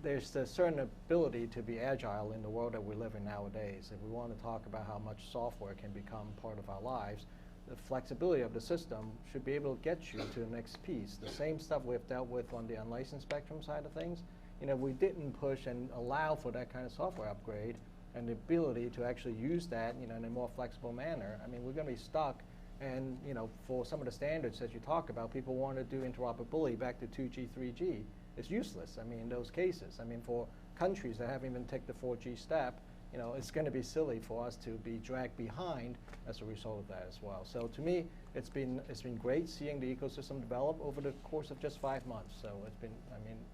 there's a certain ability to be agile in the world that we live in nowadays. If we want to talk about how much software can become part of our lives, the flexibility of the system should be able to get you to the next piece. The same stuff we've dealt with on the unlicensed spectrum side of things. We didn't push and allow for that kind of software upgrade and the ability to actually use that in a more flexible manner. I mean, we're going to be stuck, and for some of the standards that you talk about, people want to do interoperability back to 2G, 3G. It's useless, in those cases. For countries that haven't even taken the 4G step, it's going to be silly for us to be dragged behind as a result of that as well. So to me, it's been great seeing the ecosystem develop over the course of just 5 months. So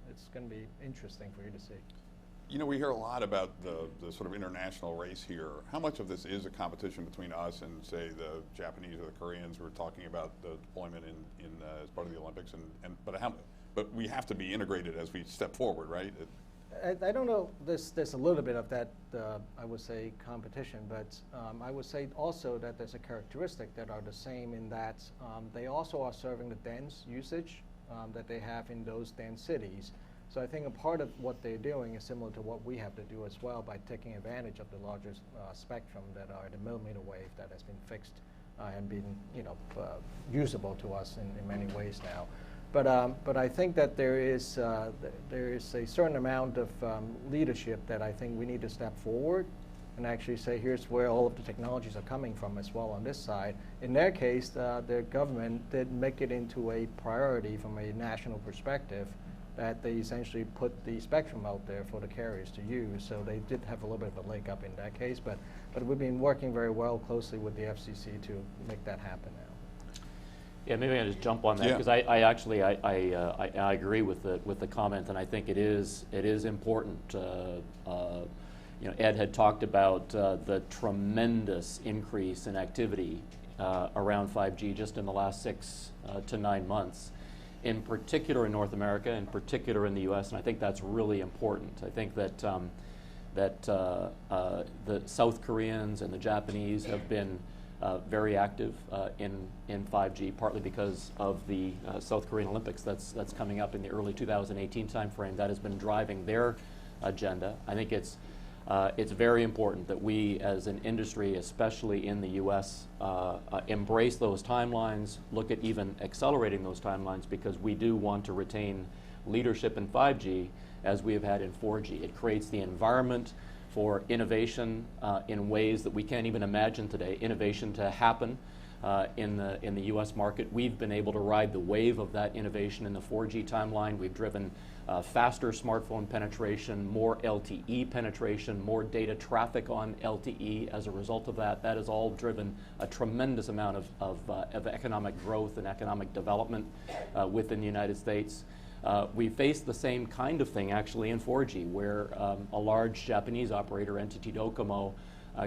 it's going to be interesting for you to see. We hear a lot about the sort of international race here. How much of this is a competition between us and, say, the Japanese or the Koreans who are talking about the deployment as part of the Olympics? But we have to be integrated as we step forward, right? I don't know, there's a little bit of that, I would say, competition, but I would say also that there's a characteristic that are the same in that they also are serving the dense usage that they have in those dense cities. So I think a part of what they're doing is similar to what we have to do as well by taking advantage of the larger spectrum that are the millimeter wave that has been fixed and been usable to us in many ways now. But I think that there is a certain amount of leadership that I think we need to step forward and actually say, here's where all of the technologies are coming from as well on this side. In their case, the government did make it into a priority from a national perspective that they essentially put the spectrum out there for the carriers to use. So they did have a little bit of a leg up in that case, but we've been working very well closely with the FCC to make that happen now. Yeah, maybe I just jump on that, because I actually agree with the comment, and I think it is important. Ed had talked about the tremendous increase in activity around 5G just in the last 6 to 9 months, in particular in North America, in particular in the U.S., and I think that's really important. I think that the South Koreans and the Japanese have been very active in 5G, partly because of the South Korean Olympics that's coming up in the early 2018 timeframe. That has been driving their agenda. I think it's very important that we as an industry, especially in the U.S., embrace those timelines, look at even accelerating those timelines, because we do want to retain leadership in 5G as we have had in 4G. It creates the environment for innovation in ways that we can't even imagine today, innovation to happen in the U.S. market. We've been able to ride the wave of that innovation in the 4G timeline. We've driven faster smartphone penetration, more LTE penetration, more data traffic on LTE. As a result of that, that has all driven a tremendous amount of economic growth and economic development within the United States. We faced the same kind of thing actually in 4G, where a large Japanese operator, NTT Docomo,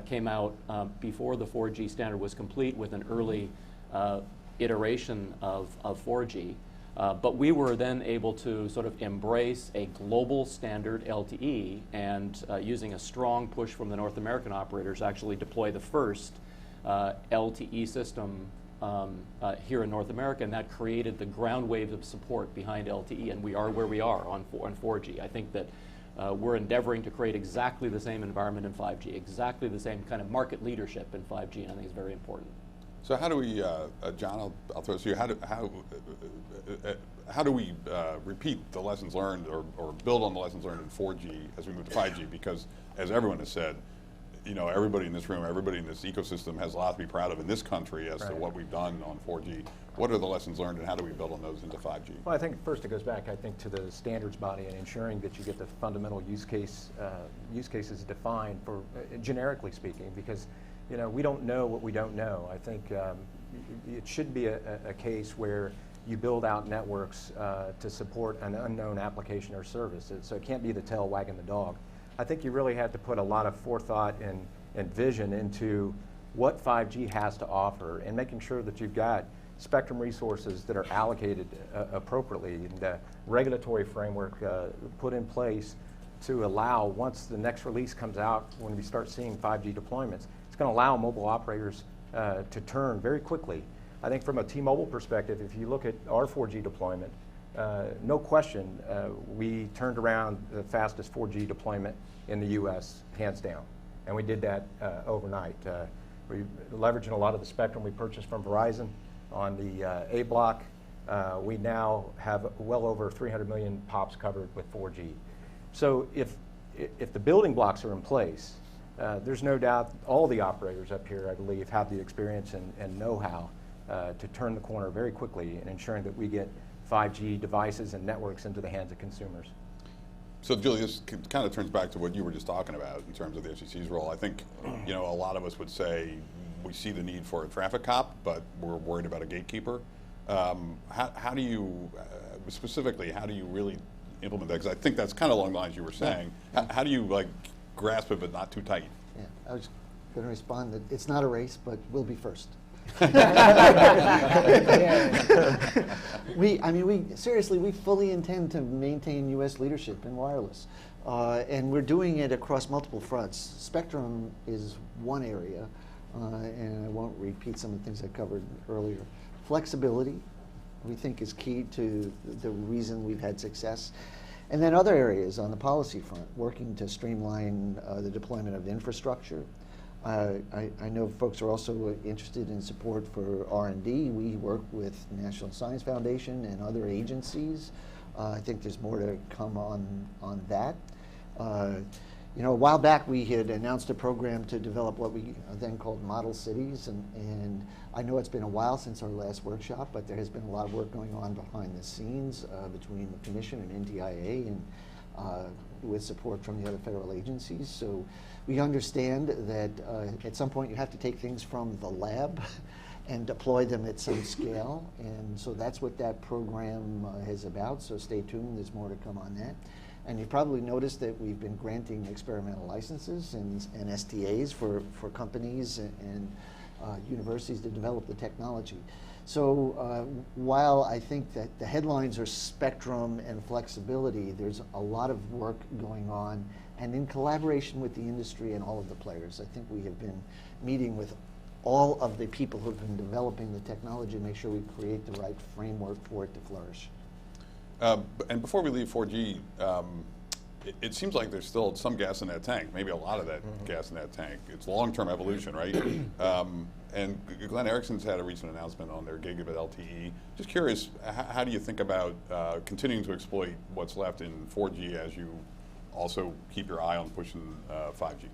came out before the 4G standard was complete with an early iteration of 4G. But we were then able to sort of embrace a global standard LTE and using a strong push from the North American operators actually deploy the first LTE system here in North America, and that created the ground waves of support behind LTE, and we are where we are on 4G. I think that we're endeavoring to create exactly the same environment in 5G, exactly the same kind of market leadership in 5G, and I think it's very important. So how do we, John, I'll throw it to you, how do we repeat the lessons learned or build on the lessons learned in 4G as we move to 5G? Because as everyone has said, you know, everybody in this room, everybody in this ecosystem has a lot to be proud of in this country as to what we've done on 4G. What are the lessons learned and how do we build on those into 5G? Well, I think first it goes back, I think, to the standards body and ensuring that you get the fundamental use cases defined for, generically speaking, because, you know, we don't know what we don't know. I think it should be a case where you build out networks to support an unknown application or service. So it can't be the tail wagging the dog. I think you really have to put a lot of forethought and vision into what 5G has to offer and making sure that you've got spectrum resources that are allocated appropriately and the regulatory framework put in place to allow, once the next release comes out, when we start seeing 5G deployments, it's going to allow mobile operators to turn very quickly. I think from a T-Mobile perspective, if you look at our 4G deployment, no question, we turned around the fastest 4G deployment in the U.S., hands down. And we did that overnight. We leveraging a lot of the spectrum we purchased from Verizon on the A block. We now have well over 300 million pops covered with 4G. So if the building blocks are in place, there's no doubt all the operators up here, I believe, have the experience and know-how to turn the corner very quickly in ensuring that we get 5G devices and networks into the hands of consumers. So, Julie, this kind of turns back to what you were just talking about in terms of the FCC's role. I think, you know, a lot of us would say we see the need for a traffic cop, but we're worried about a gatekeeper. How do you, specifically, how do you really implement that? Because I think that's kind of along the lines you were saying. How do you, like, grasp it but not too tight? Yeah, I was going to respond that it's not a race, but we'll be first. Seriously, we fully intend to maintain U.S. leadership in wireless, and we're doing it across multiple fronts. Spectrum is one area, and I won't repeat some of the things I covered earlier. Flexibility, we think, is key to the reason we've had success. And then other areas on the policy front, working to streamline the deployment of infrastructure. I know folks are also interested in support for R&D. We work with National Science Foundation and other agencies. I think there's more to come on that. You know, a while back we had announced a program to develop what we then called model cities, and I know it's been a while since our last workshop, but there has been a lot of work going on behind the scenes between the Commission and NTIA and with support from the other federal agencies. So we understand that at some point you have to take things from the lab and deploy them at some scale, and so that's what that program is about, so stay tuned, there's more to come on that. And you probably noticed that we've been granting experimental licenses and STAs for companies and universities to develop the technology. So while I think that the headlines are spectrum and flexibility, there's a lot of work going on, and in collaboration with the industry and all of the players. I think we have been meeting with all of the people who have been developing the technology to make sure we create the right framework for it to flourish. And before we leave 4G, it seems like there's still some gas in that tank, maybe a lot of that gas in that tank. It's long-term evolution, right? And Glenn Ericsson's had a recent announcement on their gigabit LTE. Just curious, how do you think about continuing to exploit what's left in 4G as you also keep your eye on pushing 5G?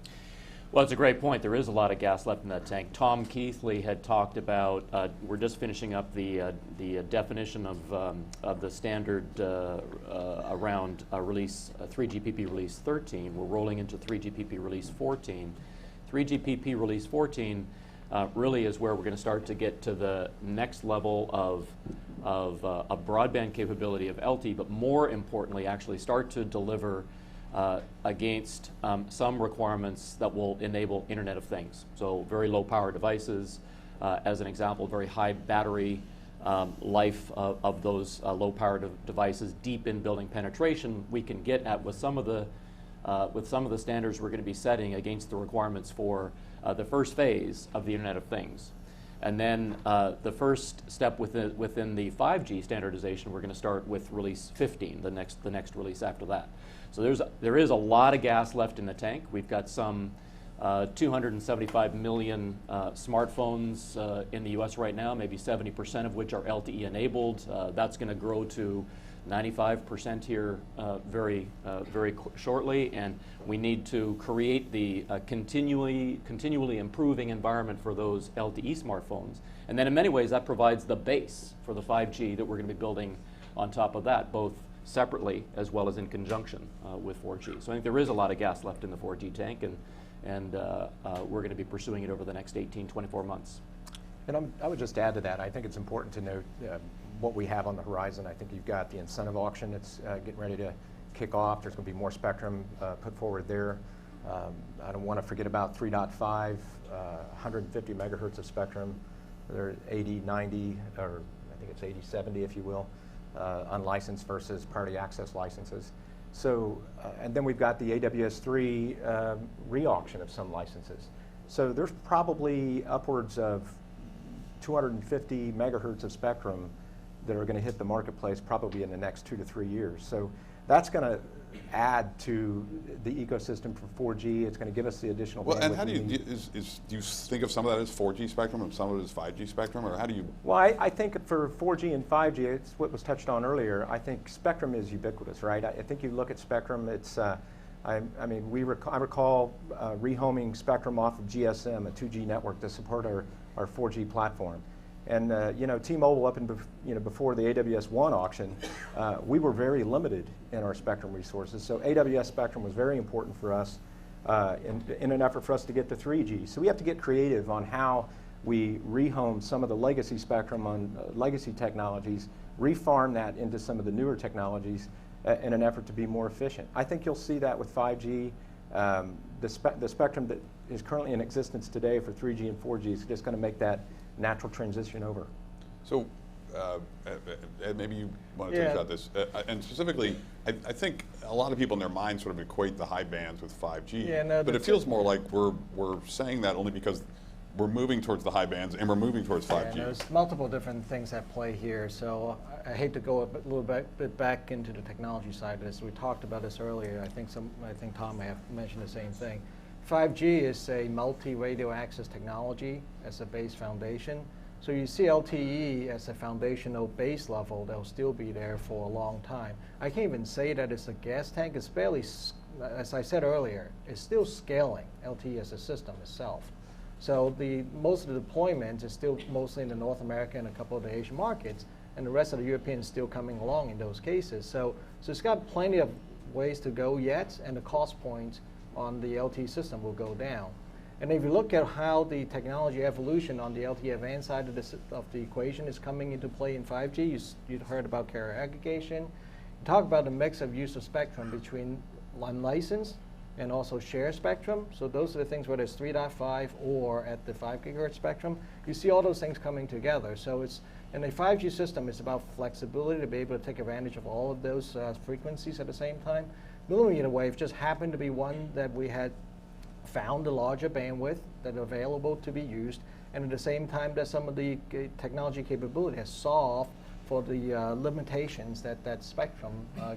Well, it's a great point. There is a lot of gas left in that tank. Tom Keathley had talked about, we're just finishing up the definition of the standard around release 3GPP release 13. We're rolling into 3GPP release 14. 3GPP release 14 really is where we're going to start to get to the next level of a broadband capability of LTE, but more importantly, actually start to deliver against some requirements that will enable Internet of Things. So very low power devices, as an example, very high battery life of those low power devices, deep in building penetration we can get at with some of the standards we're going to be setting against the requirements for the first phase of the Internet of Things. And then the first step within the 5G standardization, we're going to start with release 15, the next release after that. So there is a lot of gas left in the tank. We've got some 275 million smartphones in the U.S. right now, maybe 70% of which are LTE enabled. That's going to grow to 95% here very shortly, and we need to create the continually improving environment for those LTE smartphones. And then in many ways that provides the base for the 5G that we're going to be building on top of that, both separately as well as in conjunction with 4G. So I think there is a lot of gas left in the 4G tank, and we're going to be pursuing it over the next 18, 24 months. And I would just add to that, I think it's important to note what we have on the horizon. I think you've got the incentive auction that's getting ready to kick off. There's going to be more spectrum put forward there. I don't want to forget about 3.5, 150 megahertz of spectrum. There are 80, 90, or I think it's 80, 70 if you will, unlicensed versus priority access licenses. So, and then we've got the AWS-3 re-auction of some licenses. So there's probably upwards of 250 megahertz of spectrum that are going to hit the marketplace probably in the next 2 to 3 years. So that's going to add to the ecosystem for 4G. It's going to give us the additional bandwidth. Well, and how do you, do you think of some of that as 4G spectrum and some of it as 5G spectrum, or how do you? Well, I think for 4G and 5G, it's what was touched on earlier. I think spectrum is ubiquitous, right? I think you look at spectrum, it's, I recall rehoming spectrum off of GSM, a 2G network to support our 4G platform. And you know, T-Mobile up in before the AWS-1 auction, we were very limited in our spectrum resources. So AWS spectrum was very important for us in an effort for us to get to 3G. So we have to get creative on how we rehome some of the legacy spectrum on legacy technologies, refarm that into some of the newer technologies in an effort to be more efficient. I think you'll see that with 5G. The spectrum that is currently in existence today for 3G and 4G is just going to make that natural transition over. So, Ed, maybe you want to take a shot at this. And specifically, I think a lot of people in their minds sort of equate the high bands with 5G. Yeah, no, but it feels more like we're saying that only because we're moving towards the high bands and we're moving towards 5G. Yeah, there's multiple different things at play here. So I hate to go a little bit back into the technology side of this. We talked about this earlier. I think Tom may have mentioned the same thing. 5G is a multi-radio access technology as a base foundation. So you see LTE as a foundational base level that will still be there for a long time. I can't even say that it's a gas tank. It's barely, as I said earlier, it's still scaling LTE as a system itself. So most of the deployment is still mostly in the North America and a couple of the Asian markets, and the rest of the Europeans still coming along in those cases. So it's got plenty of ways to go yet, and the cost points on the LTE system will go down. And if you look at how the technology evolution on the LTE advanced side of the equation is coming into play in 5G, you heard about carrier aggregation. You talk about the mix of use of spectrum between unlicensed and also shared spectrum. So those are the things, whether it's 3.5 or at the 5 gigahertz spectrum, you see all those things coming together. So it's, in a 5G system, it's about flexibility to be able to take advantage of all of those frequencies at the same time. Millimeter wave just happened to be one that we had found a larger bandwidth that are available to be used, and at the same time that some of the technology capability has solved for the limitations that spectrum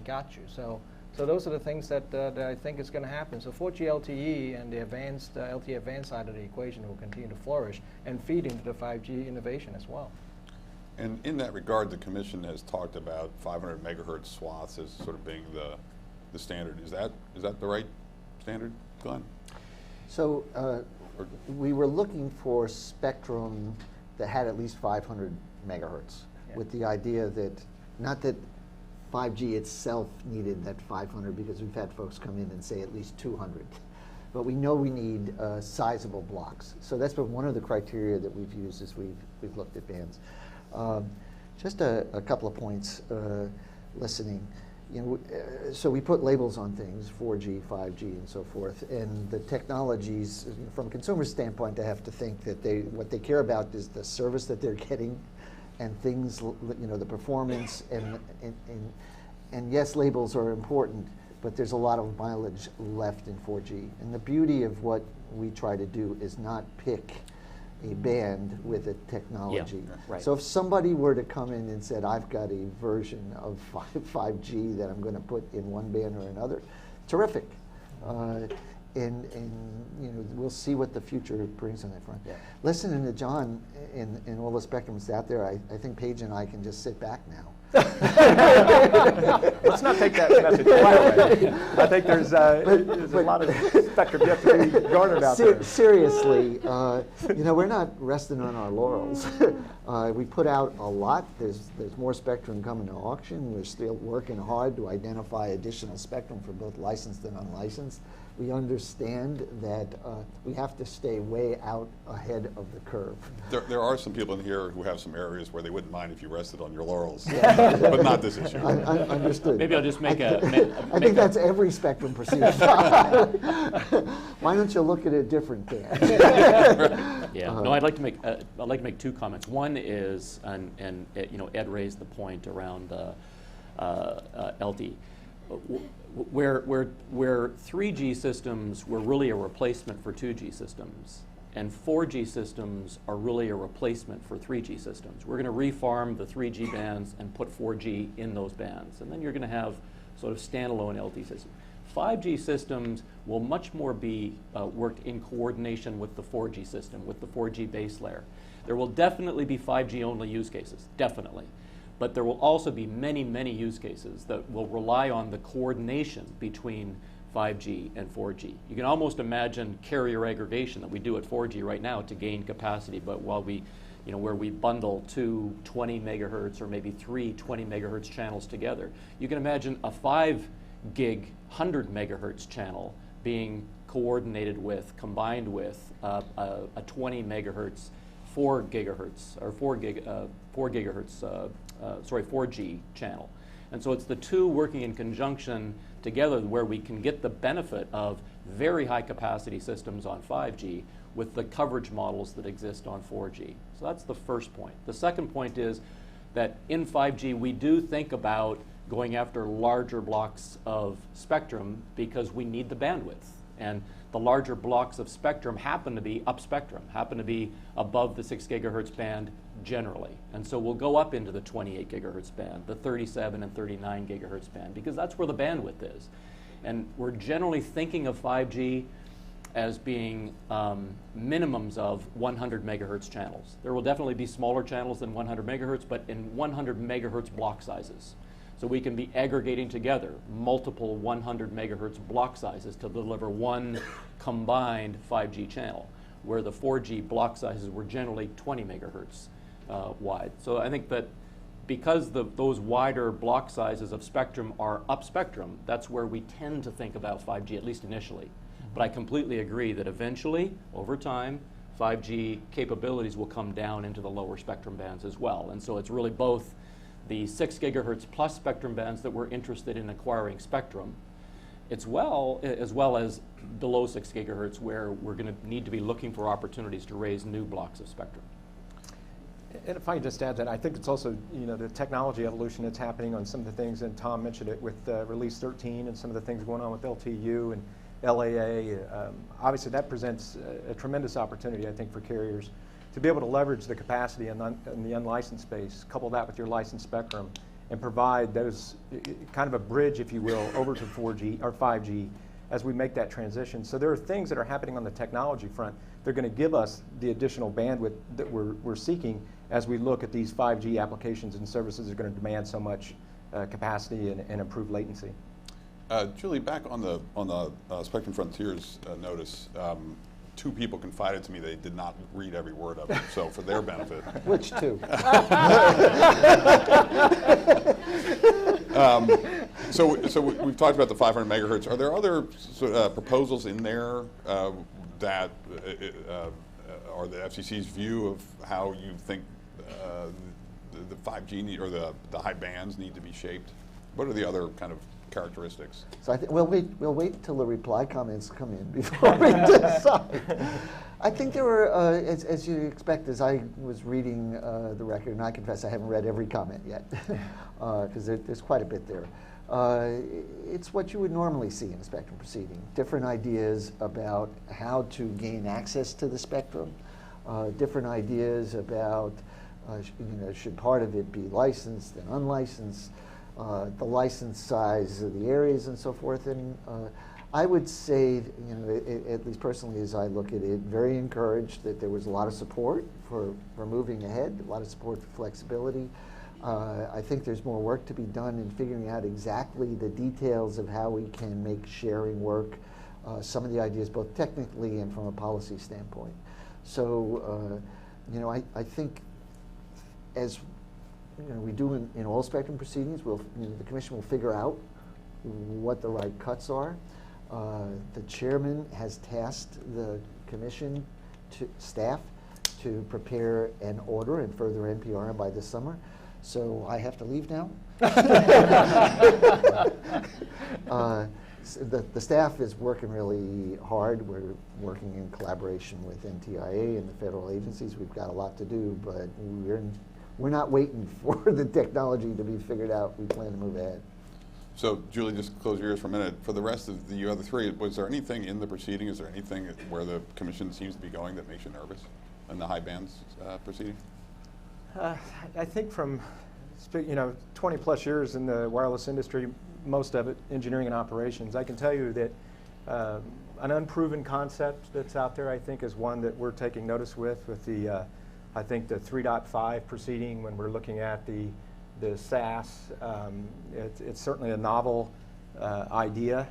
got you. So those are the things that I think is going to happen. So 4G LTE and the advanced LTE advanced side of the equation will continue to flourish and feed into the 5G innovation as well. And in that regard, the Commission has talked about 500 megahertz swaths as sort of being the the standard. Is that the right standard, Glenn? So we were looking for spectrum that had at least 500 megahertz, with the idea that, not that 5G itself needed that 500, because we've had folks come in and say at least 200. But we know we need sizable blocks. So that's been one of the criteria that we've used as we've looked at bands. Just a couple of points listening. So we put labels on things, 4G, 5G, and so forth. And the technologies, from a consumer standpoint, they have to think that what they care about is the service that they're getting, and things, the performance, and yes, labels are important, but there's a lot of mileage left in 4G. And the beauty of what we try to do is not pick a band with a technology. Yeah, right. So if somebody were to come in and said, I've got a version of 5G that I'm going to put in one band or another, terrific. And we'll see what the future brings on that front. Yeah. Listening to John in all the spectrums out there, I think Paige and I can just sit back now. Let's not take that message away. I think there's a lot of spectrum yet to be garnered out there. Seriously, we're not resting on our laurels. We put out a lot. There's more spectrum coming to auction. We're still working hard to identify additional spectrum for both licensed and unlicensed. We understand that we have to stay way out ahead of the curve. There are some people in here who have some areas where they wouldn't mind if you rested on your laurels, but not this issue. Understood. Maybe I'll just make I think that's every spectrum pursuit. Why don't you look at a different band? Yeah. No, I'd like to make two comments. One is, and Ed raised the point around LTE. Where 3G systems were really a replacement for 2G systems, and 4G systems are really a replacement for 3G systems. We're going to refarm the 3G bands and put 4G in those bands, and then you're going to have sort of standalone LTE systems. 5G systems will much more be worked in coordination with the 4G system, with the 4G base layer. There will definitely be 5G only use cases, definitely. But there will also be many, many use cases that will rely on the coordination between 5G and 4G. You can almost imagine carrier aggregation that we do at 4G right now to gain capacity, but while we, where we bundle two 20 megahertz or maybe three 20 megahertz channels together. You can imagine a 5 gig 100 megahertz channel being coordinated with, combined with a 20 megahertz 4 gigahertz or 4G channel. And so it's the two working in conjunction together where we can get the benefit of very high capacity systems on 5G with the coverage models that exist on 4G. So that's the first point. The second point is that in 5G we do think about going after larger blocks of spectrum because we need the bandwidth. And the larger blocks of spectrum happen to be up spectrum, happen to be above the 6 gigahertz band generally. And so we'll go up into the 28 gigahertz band, the 37 and 39 gigahertz band, because that's where the bandwidth is. And we're generally thinking of 5G as being minimums of 100 megahertz channels. There will definitely be smaller channels than 100 megahertz, but in 100 megahertz block sizes. So we can be aggregating together multiple 100 megahertz block sizes to deliver one combined 5G channel, where the 4G block sizes were generally 20 megahertz wide. So I think that because those wider block sizes of spectrum are up spectrum, that's where we tend to think about 5G, at least initially. But I completely agree that eventually, over time, 5G capabilities will come down into the lower spectrum bands as well. And so it's really both the 6 gigahertz plus spectrum bands that we're interested in acquiring spectrum, as well as below 6 gigahertz where we're going to need to be looking for opportunities to raise new blocks of spectrum. And if I can just add that, I think it's also, the technology evolution that's happening on some of the things, and Tom mentioned it with Release 13 and some of the things going on with LTU and LAA. Obviously, that presents a tremendous opportunity, I think, for carriers to be able to leverage the capacity in the unlicensed space, couple that with your licensed spectrum, and provide those kind of a bridge, if you will, over to 4G or 5G as we make that transition. So there are things that are happening on the technology front. They're going to give us the additional bandwidth that we're seeking as we look at these 5G applications and services that are going to demand so much capacity and improved latency. Julie, back on the Spectrum Frontiers notice, two people confided to me they did not read every word of it. So for their benefit, Which two? so we've talked about the 500 megahertz. Are there other proposals in there that are the FCC's view of how you think the 5G or the high bands need to be shaped? What are the other kind of characteristics? So I think we'll wait until the reply comments come in before we decide. I think there were, as you expect, as I was reading the record, and I confess I haven't read every comment yet, because there's quite a bit there. It's what you would normally see in a spectrum proceeding. Different ideas about how to gain access to the spectrum, different ideas about, should part of it be licensed and unlicensed, the license size of the areas and so forth. And I would say, at least personally as I look at it, very encouraged that there was a lot of support for moving ahead, a lot of support for flexibility. I think there's more work to be done in figuring out exactly the details of how we can make sharing work, some of the ideas both technically and from a policy standpoint. So, I think as we do in all spectrum proceedings, the Commission will figure out what the right cuts are. The Chairman has tasked the Commission staff to prepare an order and further NPR by this summer. So I have to leave now. The staff is working really hard. We're working in collaboration with NTIA and the federal agencies. We've got a lot to do, but we're not waiting for the technology to be figured out. We plan to move ahead. So, Julie, just close your ears for a minute. For the rest of the other three, was there anything in the proceeding? Is there anything where the Commission seems to be going that makes you nervous in the high bands proceeding? I think from 20 plus years in the wireless industry, most of it engineering and operations, I can tell you that an unproven concept that's out there, I think, is one that we're taking notice with the I think the 3.5 proceeding when we're looking at the SAS. It's certainly a novel idea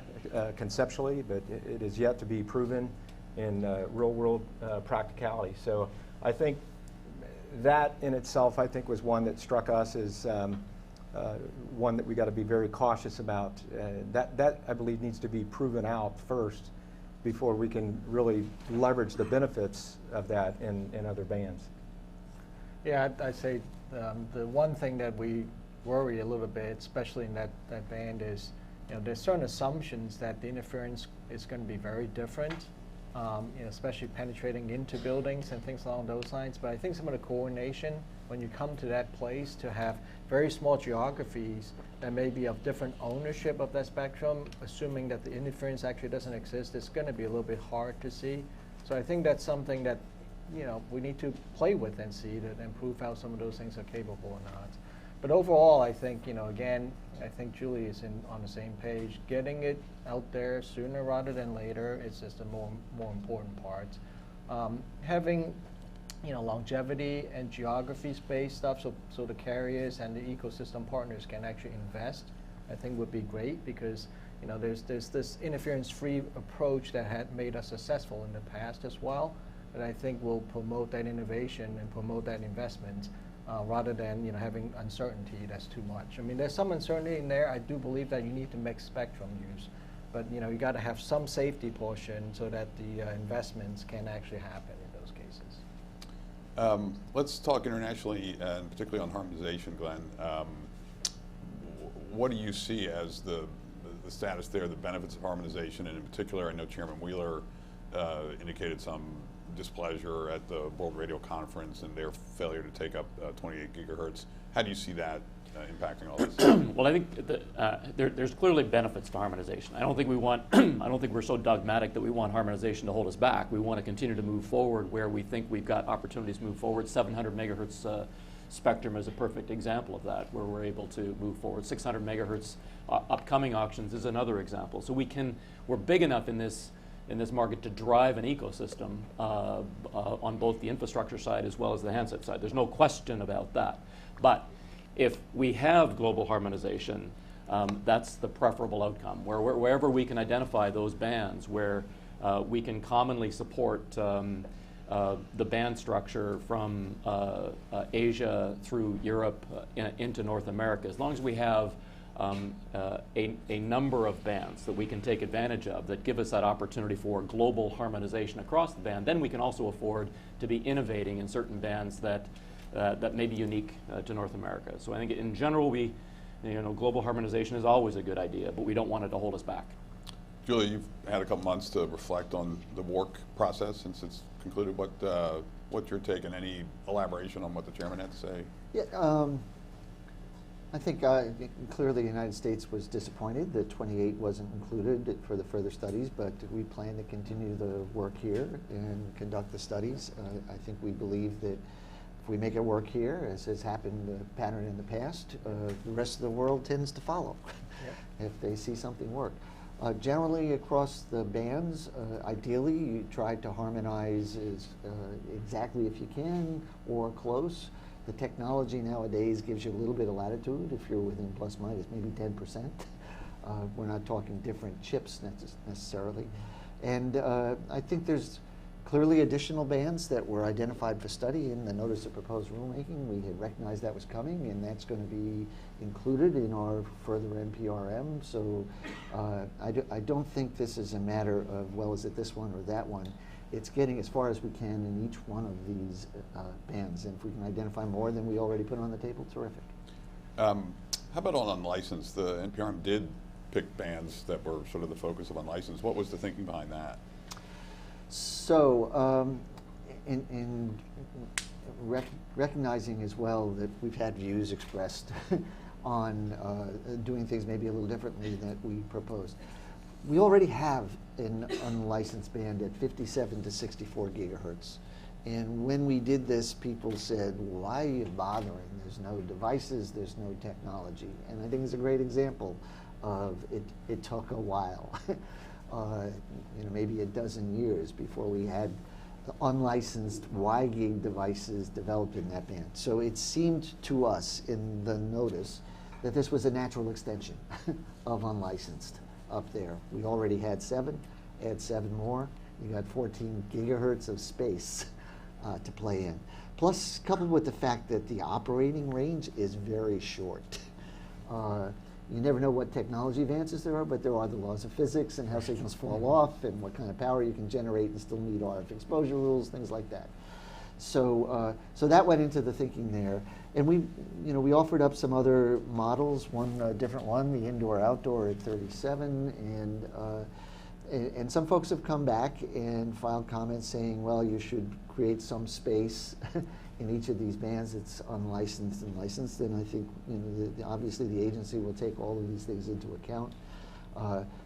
conceptually, but it is yet to be proven in real world practicality. So I think that in itself, I think, was one that struck us as one that we got to be very cautious about. That I believe needs to be proven out first before we can really leverage the benefits of that in other bands. Yeah, I'd say the one thing that we worry a little bit, especially in that band, is there's certain assumptions that the interference is going to be very different, especially penetrating into buildings and things along those lines. But I think some of the coordination, when you come to that place, to have very small geographies that may be of different ownership of that spectrum, assuming that the interference actually doesn't exist, it's going to be a little bit hard to see. So I think that's something that we need to play with and see and prove how some of those things are capable or not. But overall, I think, again, I think Julie is on the same page. Getting it out there sooner rather than later is just the more important part. Having, longevity and geography-based stuff, so the carriers and the ecosystem partners can actually invest, I think would be great, because there's this interference-free approach that had made us successful in the past as well. But I think we'll promote that innovation and promote that investment rather than having uncertainty that's too much. I mean, there's some uncertainty in there. I do believe that you need to mix spectrum use, but you got to have some safety portion so that the investments can actually happen in those cases. Let's talk internationally, and particularly on harmonization, Glenn. What do you see as the status there, the benefits of harmonization, and in particular, I know Chairman Wheeler indicated some displeasure at the World Radio Conference and their failure to take up 28 gigahertz. How do you see that impacting all this? Well, I think there's clearly benefits to harmonization. I don't think we want. I don't think we're so dogmatic that we want harmonization to hold us back. We want to continue to move forward where we think we've got opportunities to move forward. 700 megahertz spectrum is a perfect example of that, where we're able to move forward. 600 megahertz upcoming auctions is another example. So we're big enough in this market to drive an ecosystem on both the infrastructure side as well as the handset side. There's no question about that. But if we have global harmonization, that's the preferable outcome. Wherever we can identify those bands where we can commonly support the band structure from Asia through Europe into North America, as long as we have a number of bands that we can take advantage of that give us that opportunity for global harmonization across the band, then we can also afford to be innovating in certain bands that may be unique to North America. So I think in general, global harmonization is always a good idea, but we don't want it to hold us back. Julia, you've had a couple months to reflect on the work process since it's concluded. What's your take and any elaboration on what the chairman had to say? Yeah, I think clearly the United States was disappointed that 28 wasn't included for the further studies, but we plan to continue the work here and conduct the studies. I think we believe that if we make it work here, as has happened the pattern in the past, the rest of the world tends to follow if they see something work. Generally across the bands, ideally you try to harmonize exactly if you can or close. The technology nowadays gives you a little bit of latitude if you're within plus minus maybe 10%. We're not talking different chips necessarily. And I think there's clearly additional bands that were identified for study in the notice of proposed rulemaking. We had recognized that was coming, and that's going to be included in our further NPRM. So I don't think this is a matter of, well, is it this one or that one? It's getting as far as we can in each one of these bands. And if we can identify more than we already put on the table, terrific. How about on unlicensed? The NPRM did pick bands that were sort of the focus of unlicensed. What was the thinking behind that? So, in recognizing as well that we've had views expressed on doing things maybe a little differently than we proposed, we already have an unlicensed band at 57 to 64 gigahertz. And when we did this, people said, why are you bothering? There's no devices, there's no technology. And I think it's a great example of it took a while. Maybe a dozen years before we had unlicensed Y-gig devices developed in that band. So it seemed to us in the notice that this was a natural extension of unlicensed up there. We already had 7, add 7 more. You got 14 gigahertz of space to play in. Plus, coupled with the fact that the operating range is very short. You never know what technology advances there are, but there are the laws of physics and how signals fall off and what kind of power you can generate and still meet RF exposure rules, things like that. So, so that went into the thinking there. And we offered up some other models, one different one, the indoor-outdoor at 37, and some folks have come back and filed comments saying, well, you should create some space in each of these bands that's unlicensed and licensed, and I think obviously the agency will take all of these things into account.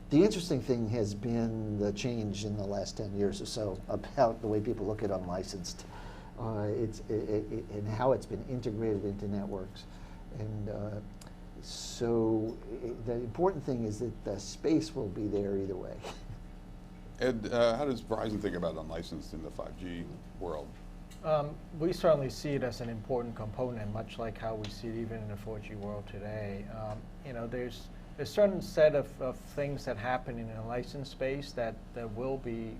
The interesting thing has been the change in the last 10 years or so about the way people look at unlicensed, and how it's been integrated into networks. And so the important thing is that the space will be there either way. Ed, how does Verizon think about unlicensed in the 5G world? We certainly see it as an important component, much like how we see it even in the 4G world today. There's a certain set of things that happen in a licensed space that will be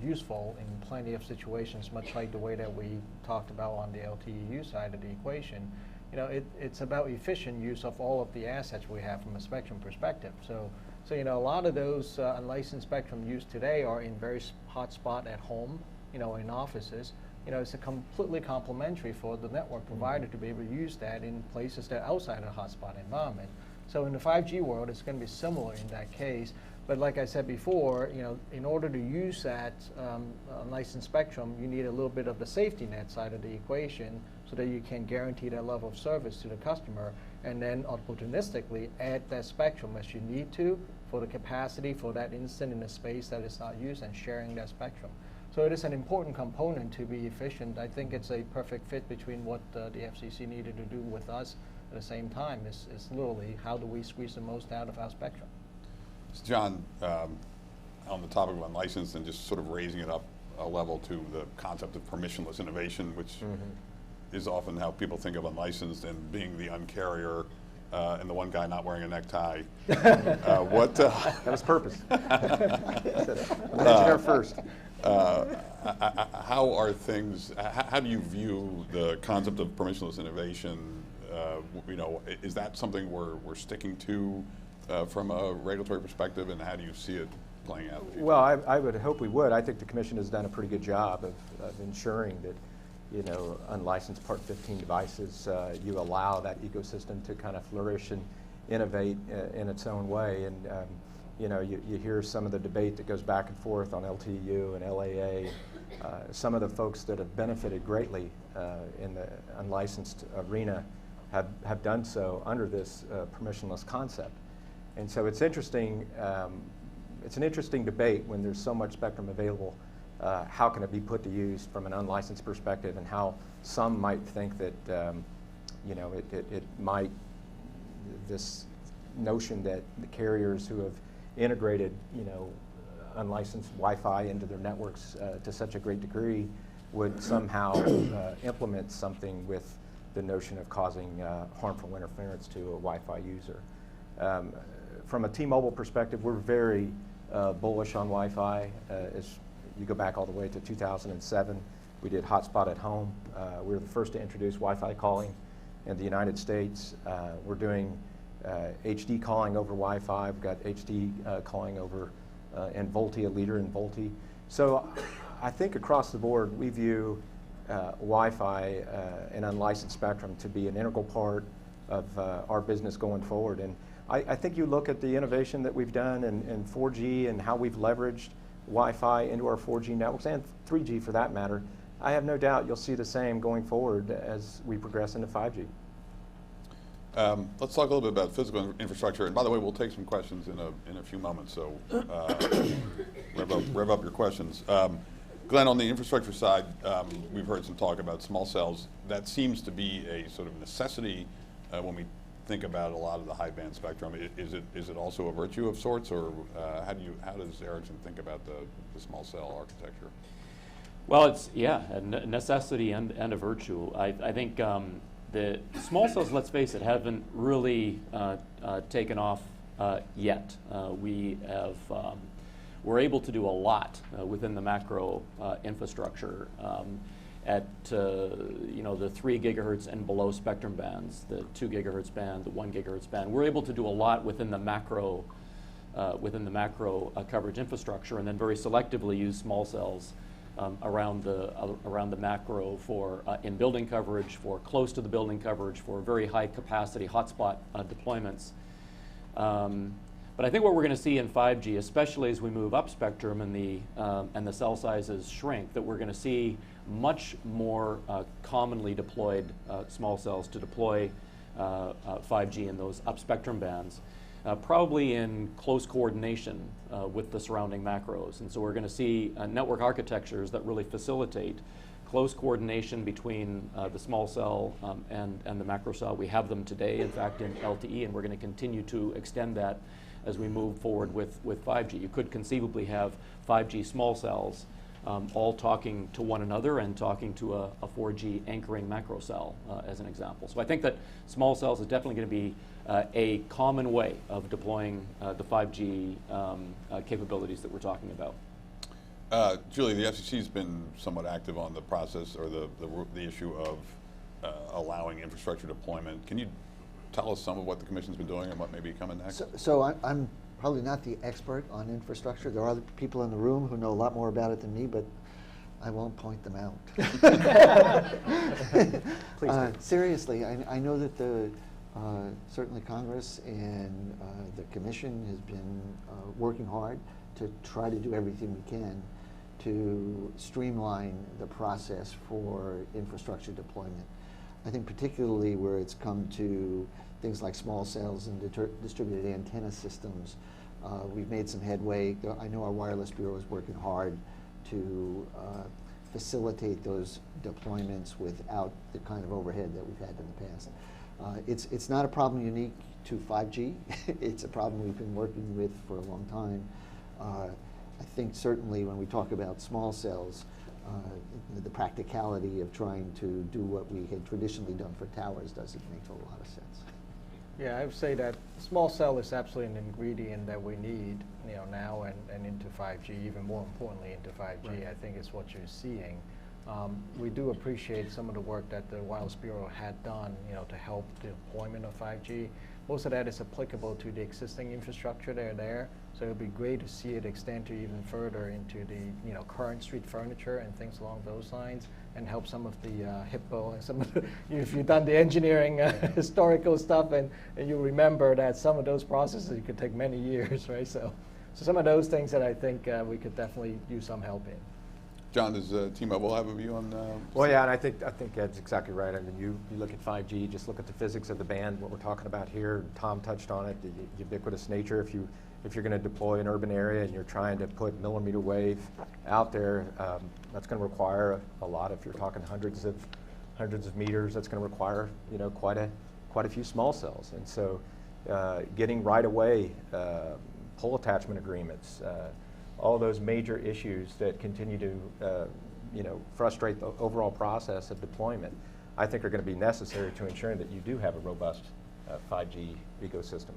useful in plenty of situations, much like the way that we talked about on the LTE side of the equation. It's about efficient use of all of the assets we have from a spectrum perspective. So a lot of those unlicensed spectrum used today are in very hot spot at home, in offices. It's a completely complementary for the network provider to be able to use that in places that are outside of the hotspot environment. So in the 5G world, it's going to be similar in that case. But like I said before, in order to use that unlicensed spectrum, you need a little bit of the safety net side of the equation so that you can guarantee that level of service to the customer, and then opportunistically add that spectrum as you need to for the capacity for that instant in a space that is not used, and sharing that spectrum. So it is an important component to be efficient. I think it's a perfect fit between what the FCC needed to do with us at the same time. Is literally how do we squeeze the most out of our spectrum. So John, on the topic of unlicensed and just sort of raising it up a level to the concept of permissionless innovation, which is often how people think of unlicensed, and being the uncarrier and the one guy not wearing a necktie. What? That was purpose. Engineer first. How are things? How do you view the concept of permissionless innovation? You know, is that something we're sticking to from a regulatory perspective, and how do you see it playing out in the future? Well, I would hope we would. I think the Commission has done a pretty good job of ensuring that, you know, unlicensed Part 15 devices, you allow that ecosystem to kind of flourish and innovate in its own way. And you know, you hear some of the debate that goes back and forth on LTU and LAA. Some of the folks that have benefited greatly in the unlicensed arena have done so under this permissionless concept. And so it's interesting. It's an interesting debate when there's so much spectrum available. How can it be put to use from an unlicensed perspective, and how some might think that you know, it might, this notion that the carriers who have integrated, you know, unlicensed Wi-Fi into their networks to such a great degree would somehow implement something with the notion of causing harmful interference to a Wi-Fi user. From a T-Mobile perspective, we're very bullish on Wi-Fi. As you go back all the way to 2007, we did Hotspot at Home. We were the first to introduce Wi-Fi calling in the United States. We're doing HD calling over Wi-Fi. We've got HD calling over and VoLTE, a leader in VoLTE. So I think across the board, we view Wi-Fi and unlicensed spectrum to be an integral part of our business going forward. And I think you look at the innovation that we've done in 4G and how we've leveraged Wi-Fi into our 4G networks, and 3G for that matter. I have no doubt you'll see the same going forward as we progress into 5G. Let's talk a little bit about physical infrastructure. And by the way, we'll take some questions in a few moments, so rev up your questions. Glenn, on the infrastructure side, we've heard some talk about small cells. That seems to be a sort of necessity when we think about a lot of the high band spectrum. Is it also a virtue of sorts, or how does Ericsson think about the small cell architecture? Well, it's, yeah, a necessity and a virtue. I think the small cells, let's face it, haven't really taken off yet. We're able to do a lot within the macro infrastructure at you know, the 3 gigahertz and below spectrum bands, the 2 gigahertz band, the 1 gigahertz band. We're able to do a lot within the macro coverage infrastructure, and then very selectively use small cells around the macro for in building coverage, for close to the building coverage, for very high capacity hotspot deployments. But I think what we're going to see in 5G, especially as we move up spectrum and the cell sizes shrink, that we're going to see much more commonly deployed small cells to deploy 5G in those up spectrum bands, probably in close coordination with the surrounding macros. And so we're going to see network architectures that really facilitate close coordination between the small cell and the macro cell. We have them today, in fact, in LTE, and we're going to continue to extend that as we move forward with 5G. You could conceivably have 5G small cells all talking to one another and talking to a 4G anchoring macro cell, as an example. So I think that small cells is definitely going to be a common way of deploying the 5G capabilities that we're talking about. Julie, the FCC has been somewhat active on the process or the issue of allowing infrastructure deployment. Can you tell us some of what the Commission's been doing and what may be coming next? So I'm probably not the expert on infrastructure. There are other people in the room who know a lot more about it than me, but I won't point them out. Please. Seriously, I know that certainly Congress and the Commission has been working hard to try to do everything we can to streamline the process for infrastructure deployment. I think particularly where it's come to things like small cells and distributed antenna systems, we've made some headway. I know our Wireless Bureau is working hard to facilitate those deployments without the kind of overhead that we've had in the past. It's not a problem unique to 5G. It's a problem we've been working with for a long time. I think certainly when we talk about small cells, the practicality of trying to do what we had traditionally done for towers doesn't make a lot of sense. Yeah, I would say that small cell is absolutely an ingredient that we need, now and into 5G, even more importantly into 5G. Right. I think is what you're seeing. We do appreciate some of the work that the Wireless Bureau had done, to help the deployment of 5G. Most of that is applicable to the existing infrastructure that are there. So it would be great to see it extend to even further into the current street furniture and things along those lines, and help some of the HIPPO and some of the, if you've done the engineering historical stuff, and you remember that some of those processes could take many years, right? So some of those things that I think we could definitely use some help in. John, does T-Mobile have a view on? Well, yeah, and I think Ed's exactly right. I mean, you look at 5G, just look at the physics of the band. What we're talking about here, Tom touched on it, the ubiquitous nature. If you're going to deploy an urban area and you're trying to put millimeter wave out there, that's going to require a lot. If you're talking hundreds of meters, that's going to require quite a few small cells. And so, getting right away pole attachment agreements. All those major issues that continue to frustrate the overall process of deployment, I think are going to be necessary to ensuring that you do have a robust 5G ecosystem.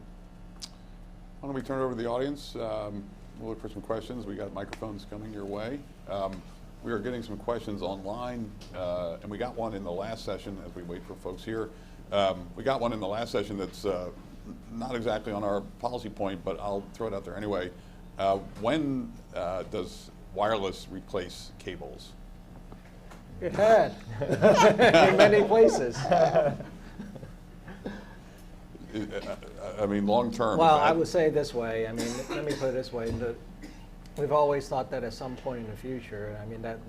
Why don't we turn it over to the audience? We'll look for some questions. We got microphones coming your way. We are getting some questions online, and we got one in the last session as we wait for folks here. We got one in the last session that's not exactly on our policy point, but I'll throw it out there anyway. When does wireless replace cables? It had in many places. I mean, long term. Well, I would say it this way. I mean, let me put it this way. We've always thought that at some point in the future, I mean, that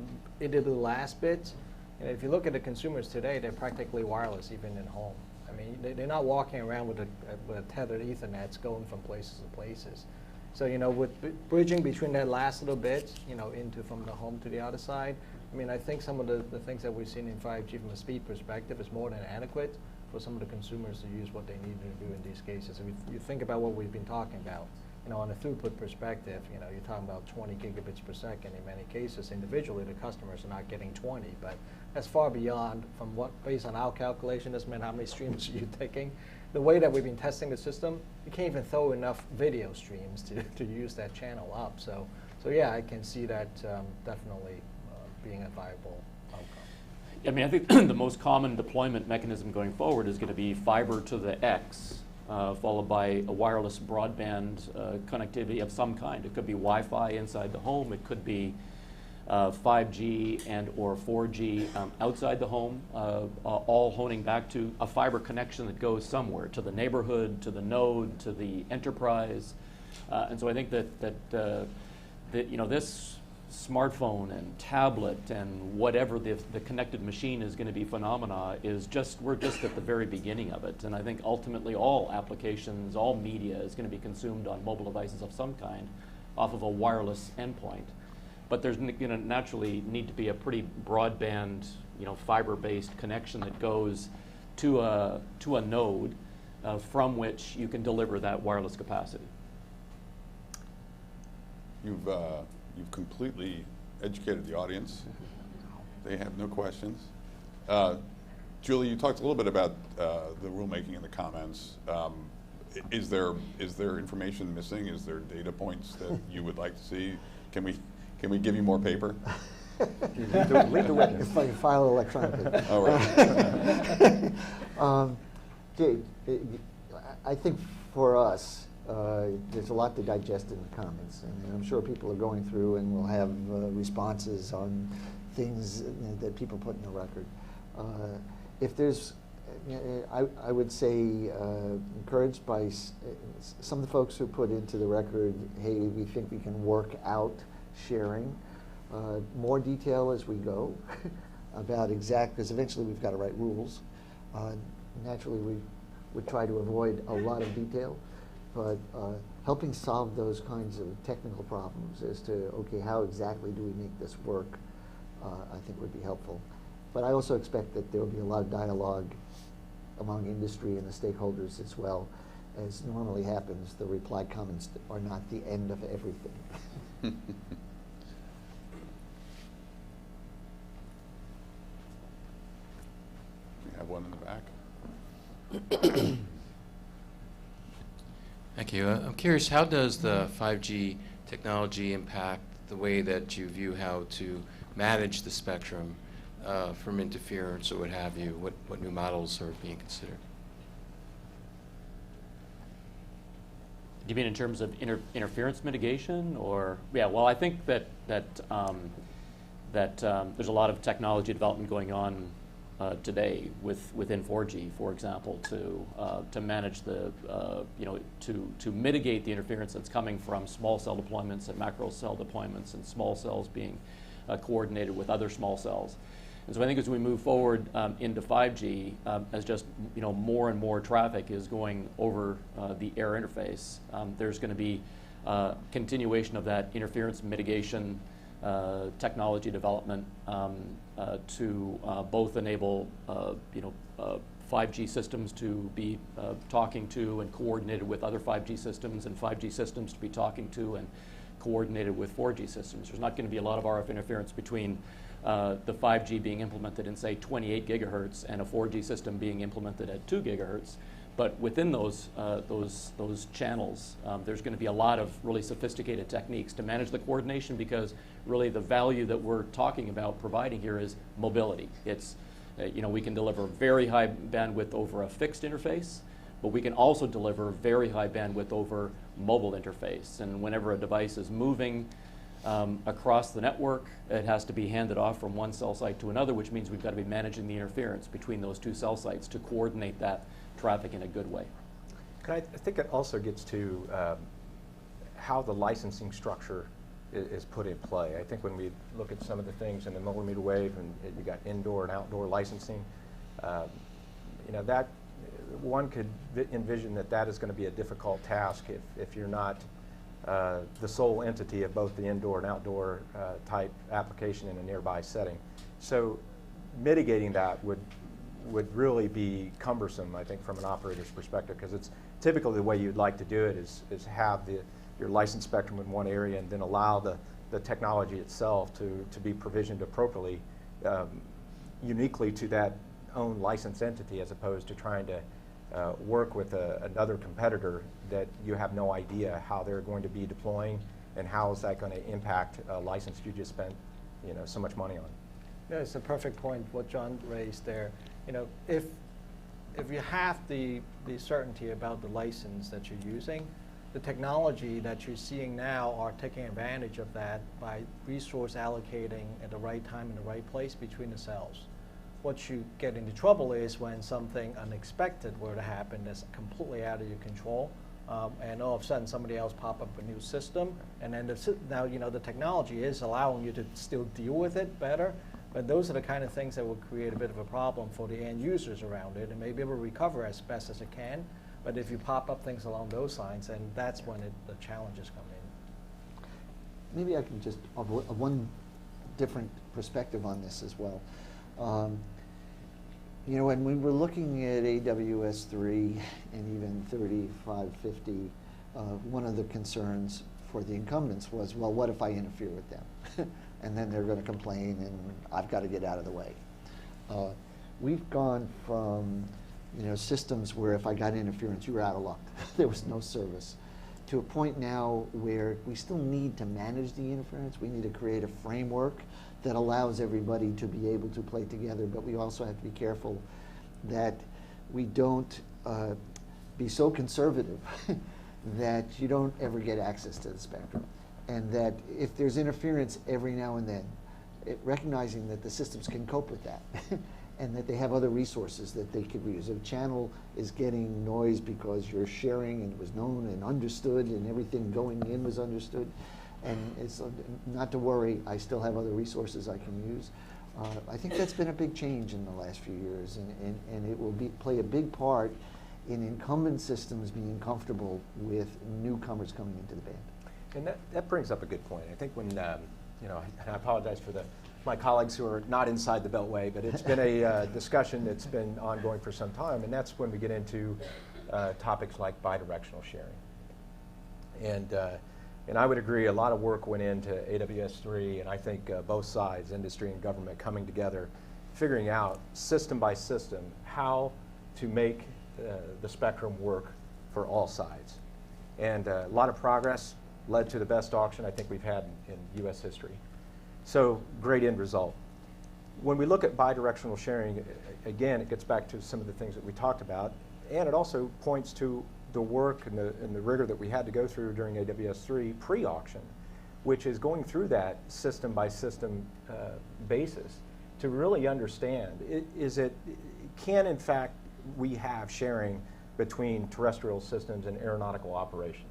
either the last bits, if you look at the consumers today, they're practically wireless even in home. I mean, they're not walking around with a tethered Ethernets going from places to places. So, with bridging between that last little bit, into from the home to the other side, I mean, I think some of the things that we've seen in 5G from a speed perspective is more than adequate for some of the consumers to use what they need to do in these cases. If you think about what we've been talking about, on a throughput perspective, you're talking about 20 gigabits per second in many cases. Individually, the customers are not getting 20, but that's far beyond from what, based on our calculation, doesn't mean how many streams you're taking. The way that we've been testing the system, you can't even throw enough video streams to use that channel up. So yeah, I can see that definitely being a viable outcome. I mean, I think the most common deployment mechanism going forward is going to be fiber to the X, followed by a wireless broadband connectivity of some kind. It could be Wi-Fi inside the home. It could be 5G and or 4G outside the home, all honing back to a fiber connection that goes somewhere, to the neighborhood, to the node, to the enterprise. And so I think that this smartphone and tablet and whatever the connected machine is going to be phenomena is we're just at the very beginning of it. And I think ultimately all applications, all media is going to be consumed on mobile devices of some kind off of a wireless endpoint. But there's going to naturally need to be a pretty broadband, fiber-based connection that goes to a node from which you can deliver that wireless capacity. You've completely educated the audience. They have no questions. Julie, you talked a little bit about the rulemaking in the comments. Is there information missing? Is there data points that you would like to see? Can we give you more paper? Lead the witness. If I can file electronically. All right. I think for us, there's a lot to digest in the comments, and I'm sure people are going through and will have responses on things that people put in the record. If there's, I would say, encouraged by some of the folks who put into the record, hey, we think we can work out sharing more detail as we go about because eventually we've got to write rules. Naturally, we would try to avoid a lot of detail, but helping solve those kinds of technical problems as to, okay, how exactly do we make this work, I think would be helpful. But I also expect that there will be a lot of dialogue among industry and the stakeholders as well. As normally happens, the reply comments are not the end of everything. We have one in the back. Thank you. I'm curious, how does the 5G technology impact the way that you view how to manage the spectrum from interference or what have you? What new models are being considered? Do you mean in terms of interference mitigation, or yeah? Well, I think that there's a lot of technology development going on today within 4G, for example, to manage the to mitigate the interference that's coming from small cell deployments and macro cell deployments, and small cells being coordinated with other small cells. And so I think as we move forward into 5G, as just more and more traffic is going over the air interface, there's going to be continuation of that interference mitigation technology development to both enable 5G systems to be talking to and coordinated with other 5G systems, and 5G systems to be talking to and coordinated with 4G systems. There's not going to be a lot of RF interference between the 5G being implemented in, say, 28 gigahertz and a 4G system being implemented at 2 gigahertz. But within those channels, there's going to be a lot of really sophisticated techniques to manage the coordination, because really the value that we're talking about providing here is mobility. It's, we can deliver very high bandwidth over a fixed interface, but we can also deliver very high bandwidth over mobile interface. And whenever a device is moving across the network, it has to be handed off from one cell site to another, which means we've got to be managing the interference between those two cell sites to coordinate that traffic in a good way. I think it also gets to how the licensing structure is put in play. I think when we look at some of the things in the millimeter wave, and you got indoor and outdoor licensing, that one could envision that is going to be a difficult task if you're not the sole entity of both the indoor and outdoor type application in a nearby setting. So mitigating that would really be cumbersome, I think, from an operator's perspective, because it's typically the way you'd like to do it is have your license spectrum in one area and then allow the technology itself to be provisioned appropriately, uniquely to that own license entity, as opposed to trying to work with another competitor that you have no idea how they're going to be deploying and how is that going to impact a license you just spent so much money on. Yeah, it's a perfect point what John raised there. If you have the certainty about the license that you're using, the technology that you're seeing now are taking advantage of that by resource allocating at the right time in the right place between the cells. What you get into trouble is when something unexpected were to happen that's completely out of your control, and all of a sudden somebody else pop up a new system, and then now the technology is allowing you to still deal with it better. But those are the kind of things that will create a bit of a problem for the end users around it. It may be able to recover as best as it can, but if you pop up things along those lines, then that's when the challenges come in. Maybe I can just offer one different perspective on this as well. When we were looking at AWS-3 and even 3550, one of the concerns for the incumbents was, well, what if I interfere with them? And then they're going to complain, and I've got to get out of the way. We've gone from systems where if I got interference, you were out of luck. There was no service, to a point now where we still need to manage the interference. We need to create a framework that allows everybody to be able to play together, but we also have to be careful that we don't be so conservative that you don't ever get access to the spectrum. And that if there's interference every now and then, recognizing that the systems can cope with that and that they have other resources that they could use. If a channel is getting noise because you're sharing and it was known and understood and everything going in was understood, and it's not to worry, I still have other resources I can use. I think that's been a big change in the last few years, and it will play a big part in incumbent systems being comfortable with newcomers coming into the band. And that brings up a good point. I think when, and I apologize for my colleagues who are not inside the Beltway, but it's been a discussion that's been ongoing for some time, and that's when we get into topics like bidirectional sharing. And I would agree, a lot of work went into AWS-3, and I think both sides, industry and government, coming together, figuring out system by system how to make the spectrum work for all sides. And a lot of progress led to the best auction I think we've had in U.S. history. So great end result. When we look at bidirectional sharing, again, it gets back to some of the things that we talked about, and it also points to the work and the rigor that we had to go through during AWS3 pre-auction, which is going through that system by system basis to really understand, can in fact we have sharing between terrestrial systems and aeronautical operations?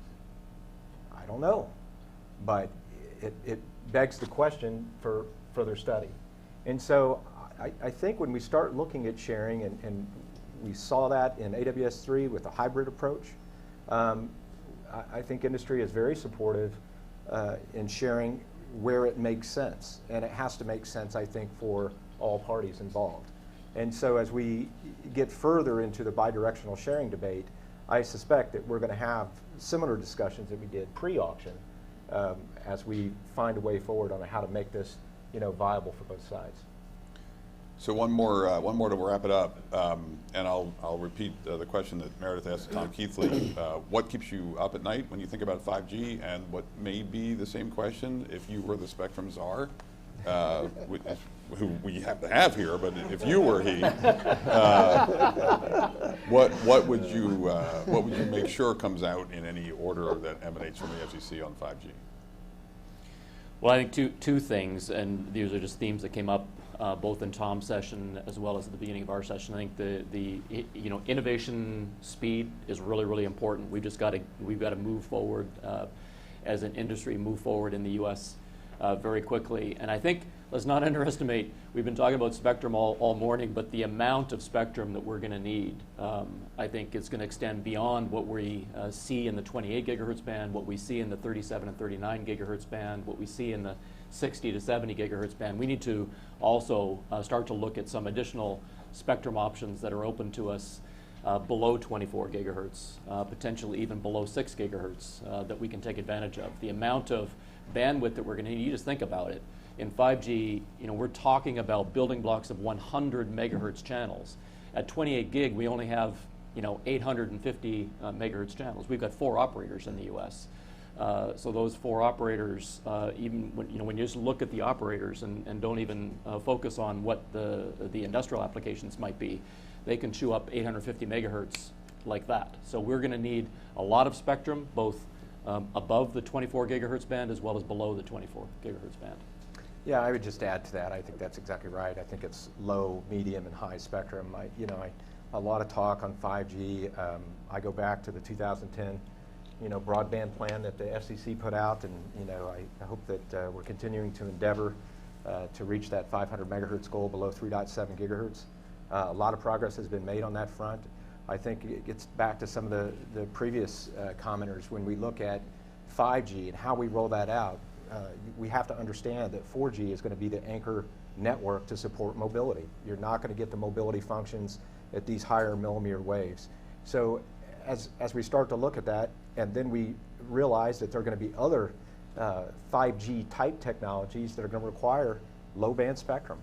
I don't know, but it begs the question for further study. And so I think when we start looking at sharing, and we saw that in AWS3 with a hybrid approach, I think industry is very supportive in sharing where it makes sense. And it has to make sense, I think, for all parties involved. And so as we get further into the bidirectional sharing debate, I suspect that we're going to have similar discussions that we did pre-auction as we find a way forward on how to make this viable for both sides. So one more to wrap it up, and I'll repeat the question that Meredith asked Tom Keathley. What keeps you up at night when you think about 5G, and what may be the same question if you were the spectrum czar, who we have to have here, but if you were he, what would you make sure comes out in any order that emanates from the FCC on 5G? Well, I think two things, and these are just themes that came up both in Tom's session as well as at the beginning of our session. I think the innovation speed is really important. We've got to move forward as an industry, move forward in the U.S. Very quickly. And I think let's not underestimate. We've been talking about spectrum all morning, but the amount of spectrum that we're going to need, I think, is going to extend beyond what we see in the 28 gigahertz band, what we see in the 37 and 39 gigahertz band, what we see in the 60 to 70 gigahertz band. We need to also start to look at some additional spectrum options that are open to us below 24 gigahertz, potentially even below 6 gigahertz that we can take advantage of. The amount of bandwidth that we're going to need, you just think about it. In 5G, we're talking about building blocks of 100 megahertz channels. At 28 gig, we only have 850 megahertz channels. We've got 4 operators in the U.S. So those 4 operators, even when you just look at the operators and don't even focus on what the industrial applications might be, they can chew up 850 megahertz like that. So we're going to need a lot of spectrum, both above the 24 gigahertz band as well as below the 24 gigahertz band. Yeah, I would just add to that. I think that's exactly right. I think it's low, medium, and high spectrum. A lot of talk on 5G. I go back to the 2010 broadband plan that the FCC put out, and I hope that we're continuing to endeavor to reach that 500 megahertz goal below 3.7 gigahertz. A lot of progress has been made on that front. I think it gets back to some of the previous commenters. When we look at 5G and how we roll that out, we have to understand that 4G is going to be the anchor network to support mobility. You're not going to get the mobility functions at these higher millimeter waves. So as we start to look at that, and then we realize that there are going to be other 5G type technologies that are going to require low band spectrum.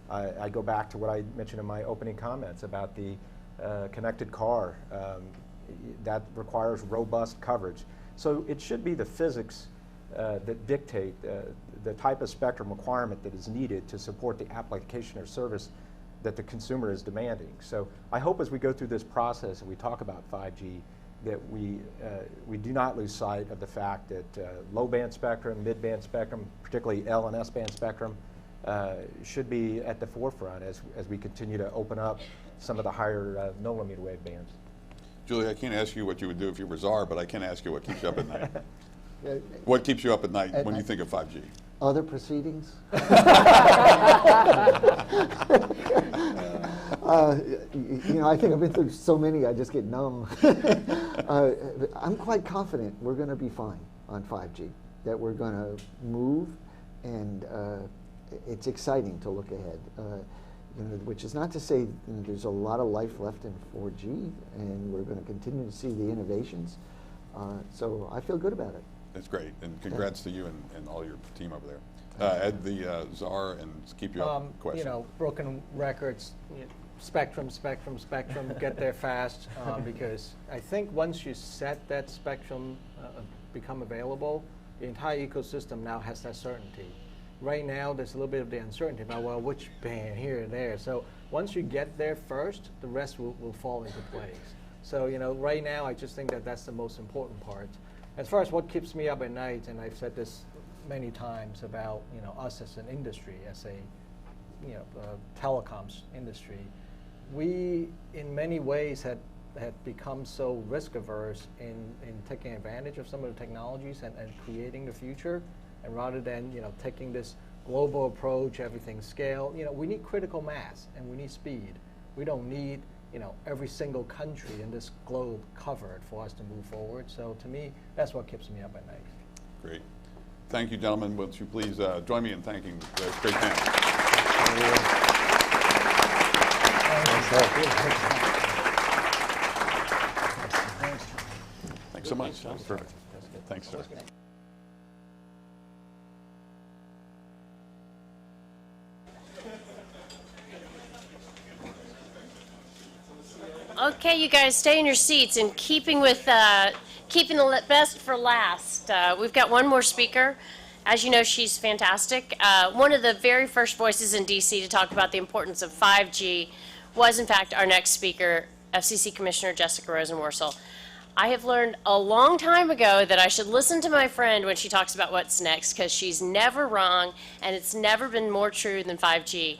I go back to what I mentioned in my opening comments about the connected car. That requires robust coverage. So it should be the physics that dictate the type of spectrum requirement that is needed to support the application or service that the consumer is demanding. So I hope as we go through this process and we talk about 5G that we do not lose sight of the fact that low band spectrum, mid band spectrum, particularly L and S band spectrum, should be at the forefront as we continue to open up some of the higher millimeter wave bands. Julie, I can't ask you what you would do if you were czar, but I can ask you what keeps you up at night. What keeps you up at night when you think of 5G? Other proceedings? I think I've been through so many, I just get numb. I'm quite confident we're going to be fine on 5G, that we're going to move, and it's exciting to look ahead. Which is not to say there's a lot of life left in 4G, and we're going to continue to see the innovations. So I feel good about it. That's great, and congrats to you and all your team over there. Ed, the czar and keep you up question. Broken records. spectrum, get there fast, because I think once you set that spectrum become available, the entire ecosystem now has that certainty. Right now, there's a little bit of the uncertainty about, well, which band here and there. So once you get there first, the rest will fall into place. So, you know, right now, I just think that that's the most important part. As far as what keeps me up at night, and I've said this many times about, you know, us as an industry, as a, you know, telecoms industry, we, in many ways, had become so risk averse in taking advantage of some of the technologies and creating the future. And rather than, you know, taking this global approach, everything scale, you know, we need critical mass and we need speed. We don't need, you know, every single country in this globe covered for us to move forward. So to me, that's what keeps me up at night. Great. Thank you, gentlemen. Would you please join me in thanking the great panel. Thanks so much. That was perfect. Thanks, sir. Okay, you guys, stay in your seats. In keeping with keeping the best for last, we've got one more speaker. As you know, she's fantastic. One of the very first voices in DC to talk about the importance of 5G was, in fact, our next speaker, FCC Commissioner Jessica Rosenworcel. I have learned a long time ago that I should listen to my friend when she talks about what's next, because she's never wrong, and it's never been more true than 5G.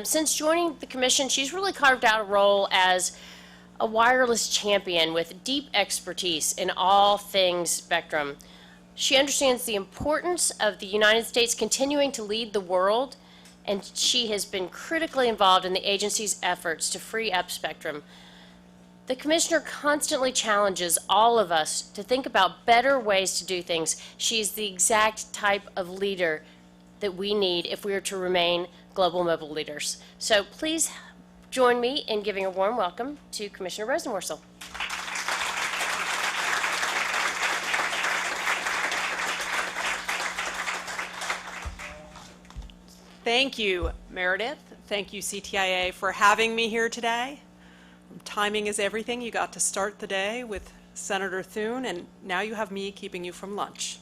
Since joining the commission, she's really carved out a role as a wireless champion with deep expertise in all things spectrum. She understands the importance of the United States continuing to lead the world, and she has been critically involved in the agency's efforts to free up spectrum. The commissioner constantly challenges all of us to think about better ways to do things. She's the exact type of leader that we need if we are to remain global mobile leaders. So please join me in giving a warm welcome to Commissioner Rosenworcel. Thank you, Meredith. Thank you, CTIA, for having me here today. Timing is everything. You got to start the day with Senator Thune, and now you have me keeping you from lunch.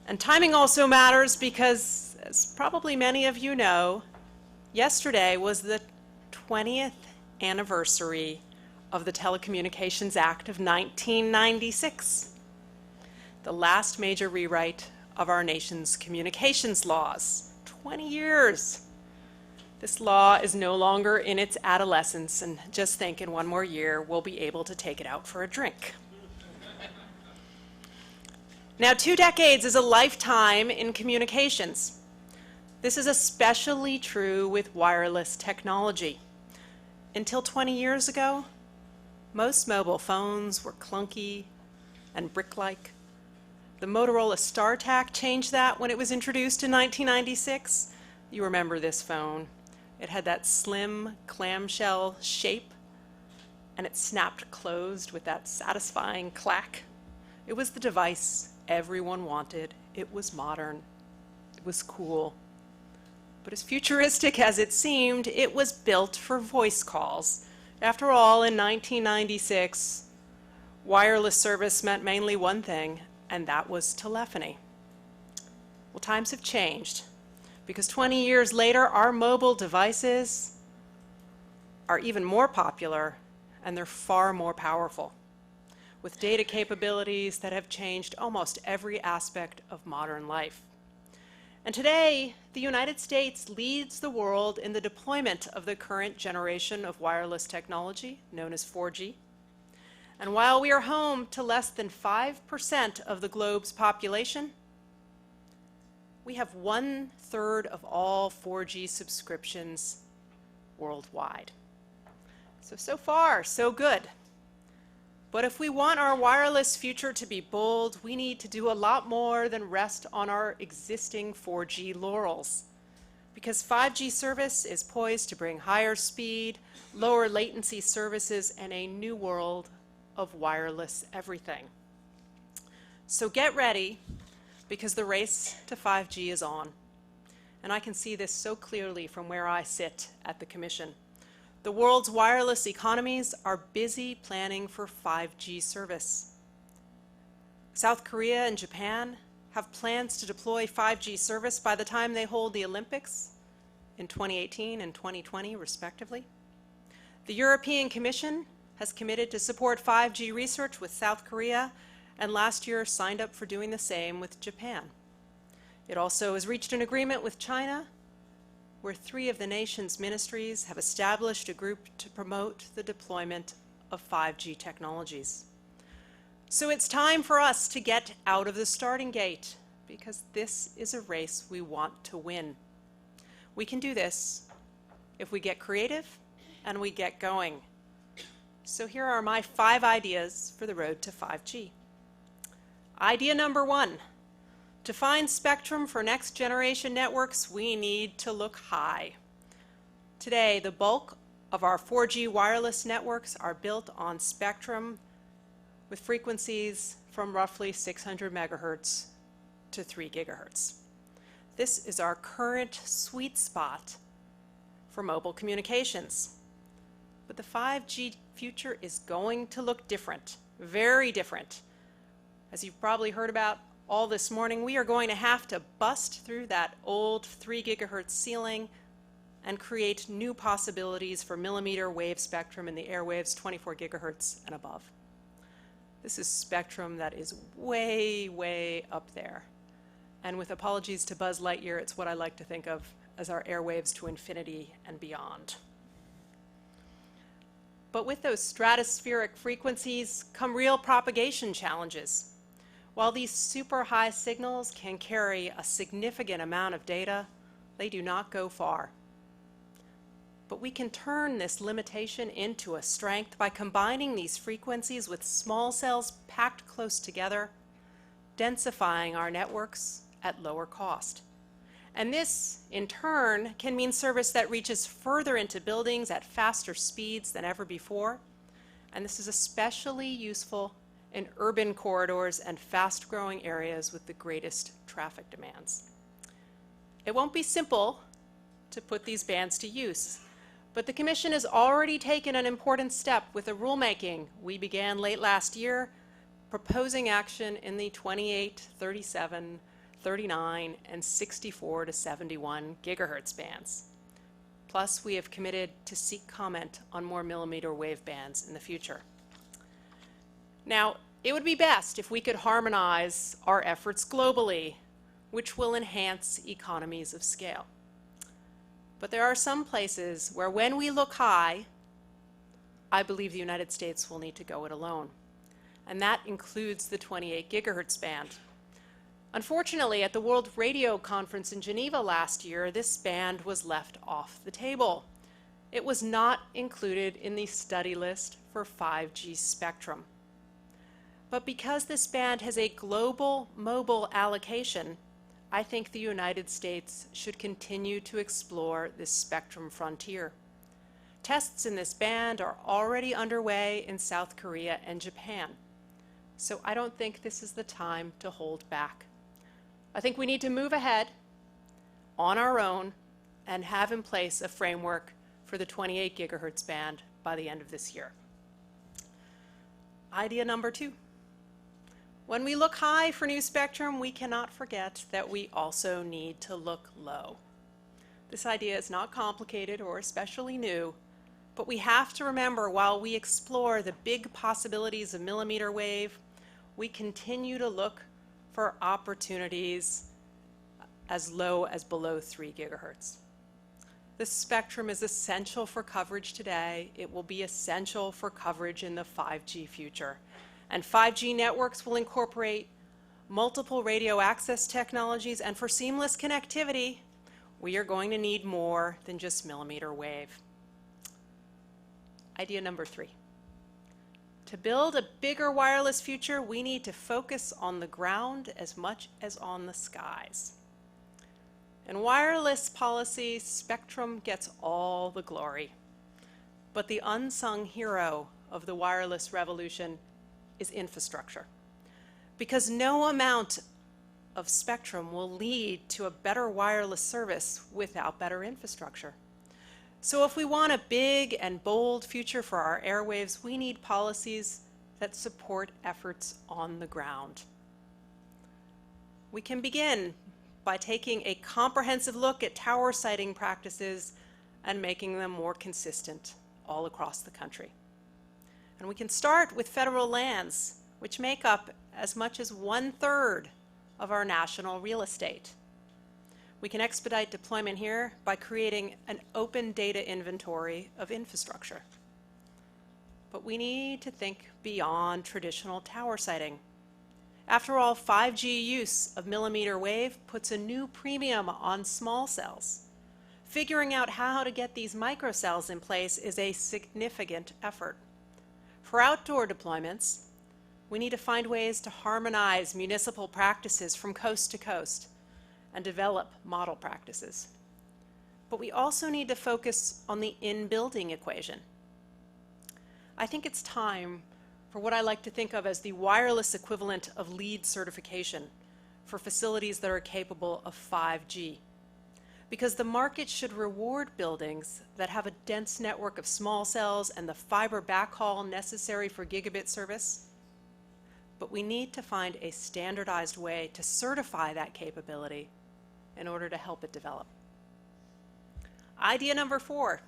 And timing also matters because, as probably many of you know, yesterday was the 20th anniversary of the Telecommunications Act of 1996, the last major rewrite of our nation's communications laws. 20 years. This law is no longer in its adolescence, and just think in one more year we'll be able to take it out for a drink. Now, 2 decades is a lifetime in communications. This is especially true with wireless technology. Until 20 years ago, most mobile phones were clunky and brick-like. The Motorola StarTAC changed that when it was introduced in 1996. You remember this phone. It had that slim clamshell shape, and it snapped closed with that satisfying clack. It was the device everyone wanted. It was modern. It was cool. But as futuristic as it seemed, it was built for voice calls. After all, in 1996, wireless service meant mainly one thing, and that was telephony. Well, times have changed, because 20 years later, our mobile devices are even more popular, and they're far more powerful, with data capabilities that have changed almost every aspect of modern life. And today, the United States leads the world in the deployment of the current generation of wireless technology, known as 4G. And while we are home to less than 5% of the globe's population, we have 1/3 of all 4G subscriptions worldwide. So far, so good. But if we want our wireless future to be bold, we need to do a lot more than rest on our existing 4G laurels. Because 5G service is poised to bring higher speed, lower latency services, and a new world of wireless everything. So get ready, because the race to 5G is on. and I can see this so clearly from where I sit at the Commission. The world's wireless economies are busy planning for 5G service. South Korea and Japan have plans to deploy 5G service by the time they hold the Olympics in 2018 and 2020, respectively. The European Commission has committed to support 5G research with South Korea, and last year signed up for doing the same with Japan. It also has reached an agreement with China, where 3 of the nation's ministries have established a group to promote the deployment of 5G technologies. So it's time for us to get out of the starting gate, because this is a race we want to win. We can do this if we get creative and we get going. So here are my 5 ideas for the road to 5G. Idea number 1. To find spectrum for next generation networks, we need to look high. Today, the bulk of our 4G wireless networks are built on spectrum with frequencies from roughly 600 megahertz to 3 gigahertz. This is our current sweet spot for mobile communications. But the 5G future is going to look different, very different. As you've probably heard about all this morning, we are going to have to bust through that old 3 gigahertz ceiling and create new possibilities for millimeter wave spectrum in the airwaves 24 gigahertz and above. This is spectrum that is way, way up there. And with apologies to Buzz Lightyear, it's what I like to think of as our airwaves to infinity and beyond. But with those stratospheric frequencies come real propagation challenges. While these super high signals can carry a significant amount of data, they do not go far. But we can turn this limitation into a strength by combining these frequencies with small cells packed close together, densifying our networks at lower cost. And this, in turn, can mean service that reaches further into buildings at faster speeds than ever before. And this is especially useful in urban corridors and fast-growing areas with the greatest traffic demands. It won't be simple to put these bands to use, but the Commission has already taken an important step with the rulemaking we began late last year, proposing action in the 28, 37, 39, and 64 to 71 gigahertz bands. Plus, we have committed to seek comment on more millimeter wave bands in the future. Now, it would be best if we could harmonize our efforts globally, which will enhance economies of scale. But there are some places where when we look high, I believe the United States will need to go it alone. And that includes the 28 gigahertz band. Unfortunately, at the World Radio Conference in Geneva last year, this band was left off the table. It was not included in the study list for 5G spectrum. But because this band has a global mobile allocation, I think the United States should continue to explore this spectrum frontier. Tests in this band are already underway in South Korea and Japan. So I don't think this is the time to hold back. I think we need to move ahead on our own and have in place a framework for the 28 gigahertz band by the end of this year. Idea number 2. When we look high for new spectrum, we cannot forget that we also need to look low. This idea is not complicated or especially new, but we have to remember while we explore the big possibilities of millimeter wave, we continue to look for opportunities as low as below 3 gigahertz. This spectrum is essential for coverage today. It will be essential for coverage in the 5G future. And 5G networks will incorporate multiple radio access technologies, and for seamless connectivity, we are going to need more than just millimeter wave. Idea number 3. To build a bigger wireless future, we need to focus on the ground as much as on the skies. In wireless policy, spectrum gets all the glory. But the unsung hero of the wireless revolution is infrastructure. Because no amount of spectrum will lead to a better wireless service without better infrastructure. So if we want a big and bold future for our airwaves, we need policies that support efforts on the ground. We can begin by taking a comprehensive look at tower siting practices and making them more consistent all across the country. And we can start with federal lands, which make up as much as 1/3 of our national real estate. We can expedite deployment here by creating an open data inventory of infrastructure. But we need to think beyond traditional tower siting. After all, 5G use of millimeter wave puts a new premium on small cells. Figuring out how to get these microcells in place is a significant effort. For outdoor deployments, we need to find ways to harmonize municipal practices from coast to coast and develop model practices. But we also need to focus on the in-building equation. I think it's time for what I like to think of as the wireless equivalent of LEED certification for facilities that are capable of 5G. Because the market should reward buildings that have a dense network of small cells and the fiber backhaul necessary for gigabit service. But we need to find a standardized way to certify that capability in order to help it develop. Idea number 4.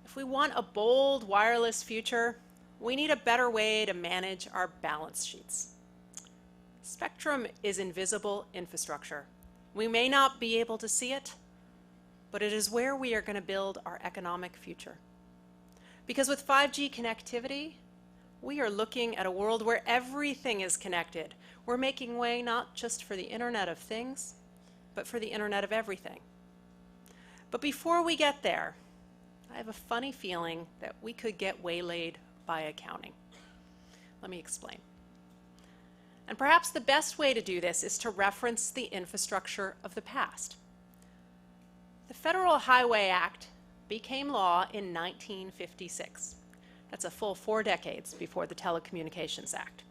If we want a bold wireless future, we need a better way to manage our balance sheets. Spectrum is invisible infrastructure. We may not be able to see it, but it is where we are going to build our economic future. Because with 5G connectivity, we are looking at a world where everything is connected. We're making way not just for the Internet of Things, but for the Internet of Everything. But before we get there, I have a funny feeling that we could get waylaid by accounting. Let me explain. And perhaps the best way to do this is to reference the infrastructure of the past. The Federal Highway Act became law in 1956. That's a full 4 decades before the Telecommunications Act.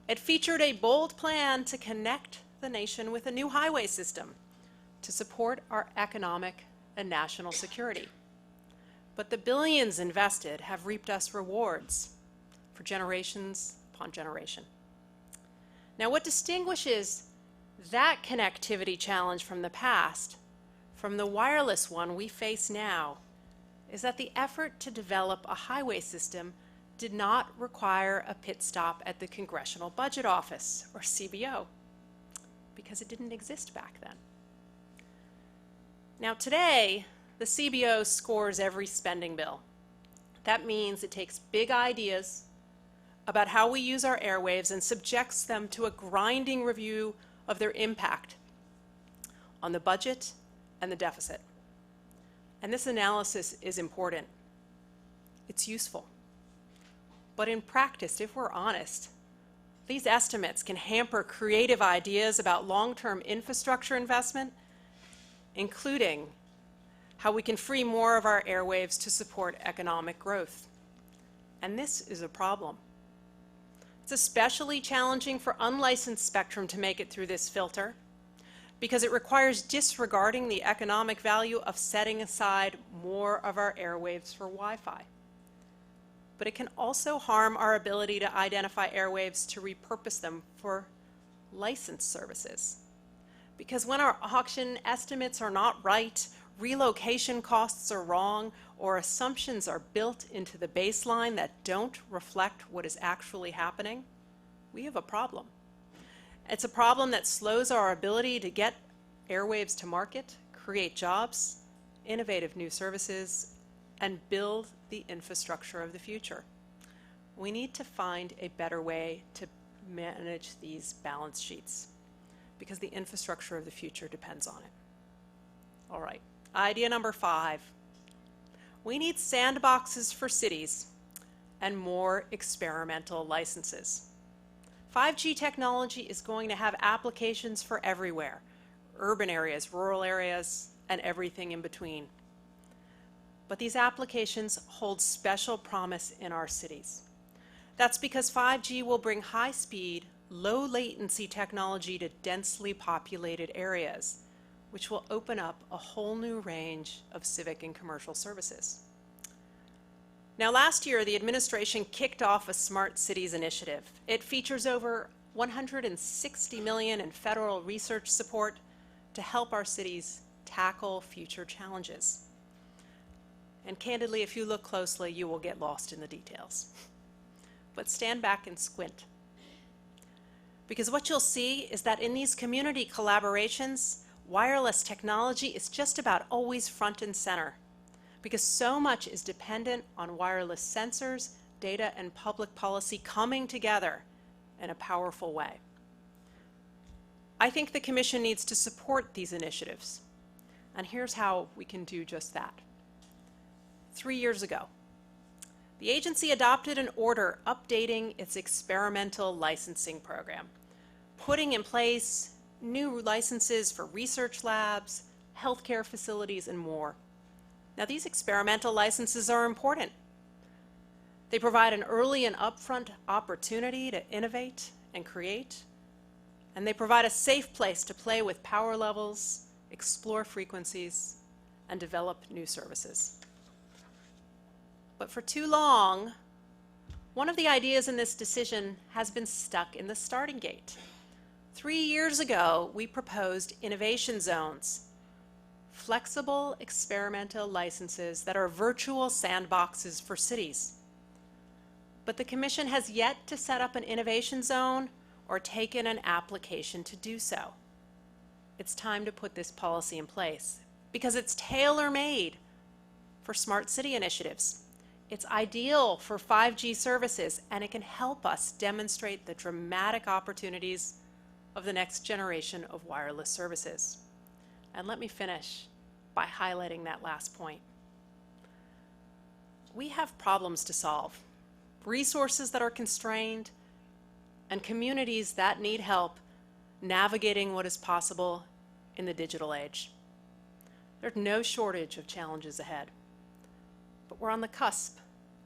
It featured a bold plan to connect the nation with a new highway system to support our economic and national security. But the billions invested have reaped us rewards for generations upon generation. Now, what distinguishes that connectivity challenge from the past from the wireless one we face now is that the effort to develop a highway system did not require a pit stop at the Congressional Budget Office, or CBO, because it didn't exist back then. Now today, the CBO scores every spending bill. That means it takes big ideas about how we use our airwaves and subjects them to a grinding review of their impact on the budget and the deficit. And this analysis is important. It's useful. But in practice, if we're honest, these estimates can hamper creative ideas about long-term infrastructure investment, including how we can free more of our airwaves to support economic growth. And this is a problem. It's especially challenging for unlicensed spectrum to make it through this filter because it requires disregarding the economic value of setting aside more of our airwaves for Wi-Fi. But it can also harm our ability to identify airwaves to repurpose them for licensed services. Because when our auction estimates are not right, relocation costs are wrong, or assumptions are built into the baseline that don't reflect what is actually happening, we have a problem. It's a problem that slows our ability to get airwaves to market, create jobs, innovative new services, and build the infrastructure of the future. We need to find a better way to manage these balance sheets because the infrastructure of the future depends on it. All right, idea number 5. We need sandboxes for cities and more experimental licenses. 5G technology is going to have applications for everywhere, urban areas, rural areas, and everything in between. But these applications hold special promise in our cities. That's because 5G will bring high-speed, low latency technology to densely populated areas, which will open up a whole new range of civic and commercial services. Now, last year, the administration kicked off a Smart Cities initiative. It features over $160 million in federal research support to help our cities tackle future challenges. And candidly, if you look closely, you will get lost in the details. But stand back and squint. Because what you'll see is that in these community collaborations, wireless technology is just about always front and center, because so much is dependent on wireless sensors, data, and public policy coming together in a powerful way. I think the Commission needs to support these initiatives, and here's how we can do just that. 3 years ago, the agency adopted an order updating its experimental licensing program, putting in place new licenses for research labs, healthcare facilities, and more. Now, these experimental licenses are important. They provide an early and upfront opportunity to innovate and create, and they provide a safe place to play with power levels, explore frequencies, and develop new services. But for too long, one of the ideas in this decision has been stuck in the starting gate. 3 years ago, we proposed innovation zones, flexible experimental licenses that are virtual sandboxes for cities. But the Commission has yet to set up an innovation zone or taken an application to do so. It's time to put this policy in place because it's tailor-made for smart city initiatives. It's ideal for 5G services, and it can help us demonstrate the dramatic opportunities of the next generation of wireless services. And let me finish by highlighting that last point. We have problems to solve, resources that are constrained, and communities that need help navigating what is possible in the digital age. There's no shortage of challenges ahead, but we're on the cusp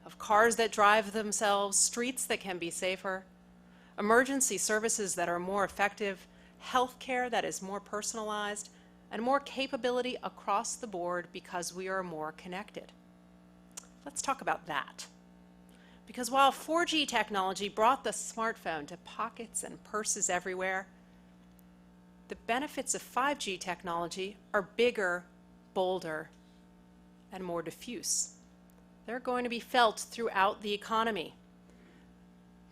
of cars that drive themselves, streets that can be safer, emergency services that are more effective, healthcare that is more personalized, and more capability across the board because we are more connected. Let's talk about that. Because while 4G technology brought the smartphone to pockets and purses everywhere, the benefits of 5G technology are bigger, bolder, and more diffuse. They're going to be felt throughout the economy.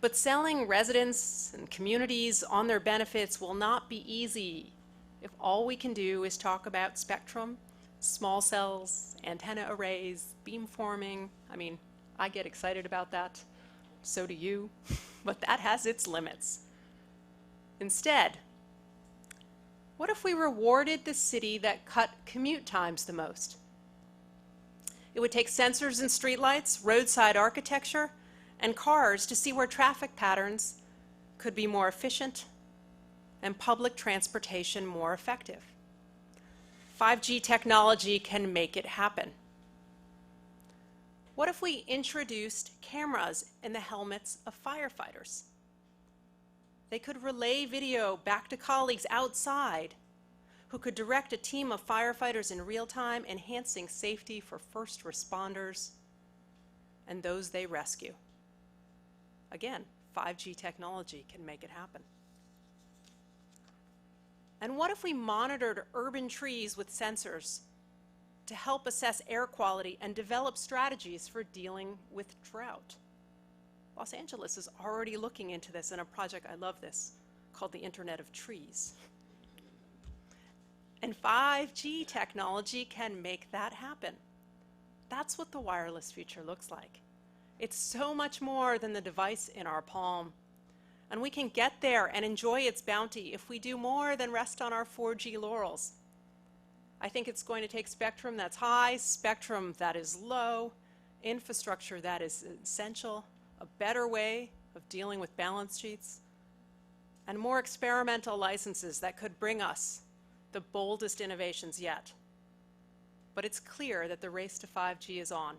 But selling residents and communities on their benefits will not be easy if all we can do is talk about spectrum, small cells, antenna arrays, beamforming. I mean, I get excited about that, so do you, but that has its limits. Instead, what if we rewarded the city that cut commute times the most? It would take sensors in streetlights, roadside architecture, and cars to see where traffic patterns could be more efficient and public transportation more effective. 5G technology can make it happen. What if we introduced cameras in the helmets of firefighters? They could relay video back to colleagues outside who could direct a team of firefighters in real time, enhancing safety for first responders and those they rescue. Again, 5G technology can make it happen. And what if we monitored urban trees with sensors to help assess air quality and develop strategies for dealing with drought? Los Angeles is already looking into this in a project, I love this, called the Internet of Trees. And 5G technology can make that happen. That's what the wireless future looks like. It's so much more than the device in our palm. And we can get there and enjoy its bounty if we do more than rest on our 4G laurels. I think it's going to take spectrum that's high, spectrum that is low, infrastructure that is essential, a better way of dealing with balance sheets, and more experimental licenses that could bring us the boldest innovations yet. But it's clear that the race to 5G is on.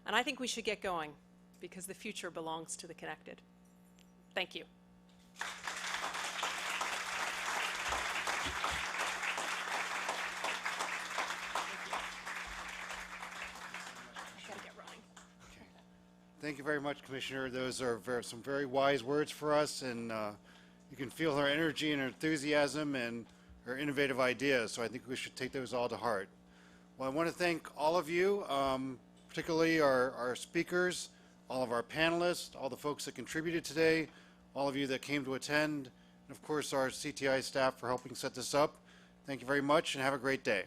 And I think we should get going because the future belongs to the connected. Thank you. Thank you very much, Commissioner. Those are some very wise words for us, and you can feel her energy and her enthusiasm and her innovative ideas, so I think we should take those all to heart. Well, I want to thank all of you, particularly our speakers, all of our panelists, all the folks that contributed today, all of you that came to attend, and of course our CTI staff for helping set this up. Thank you very much and have a great day.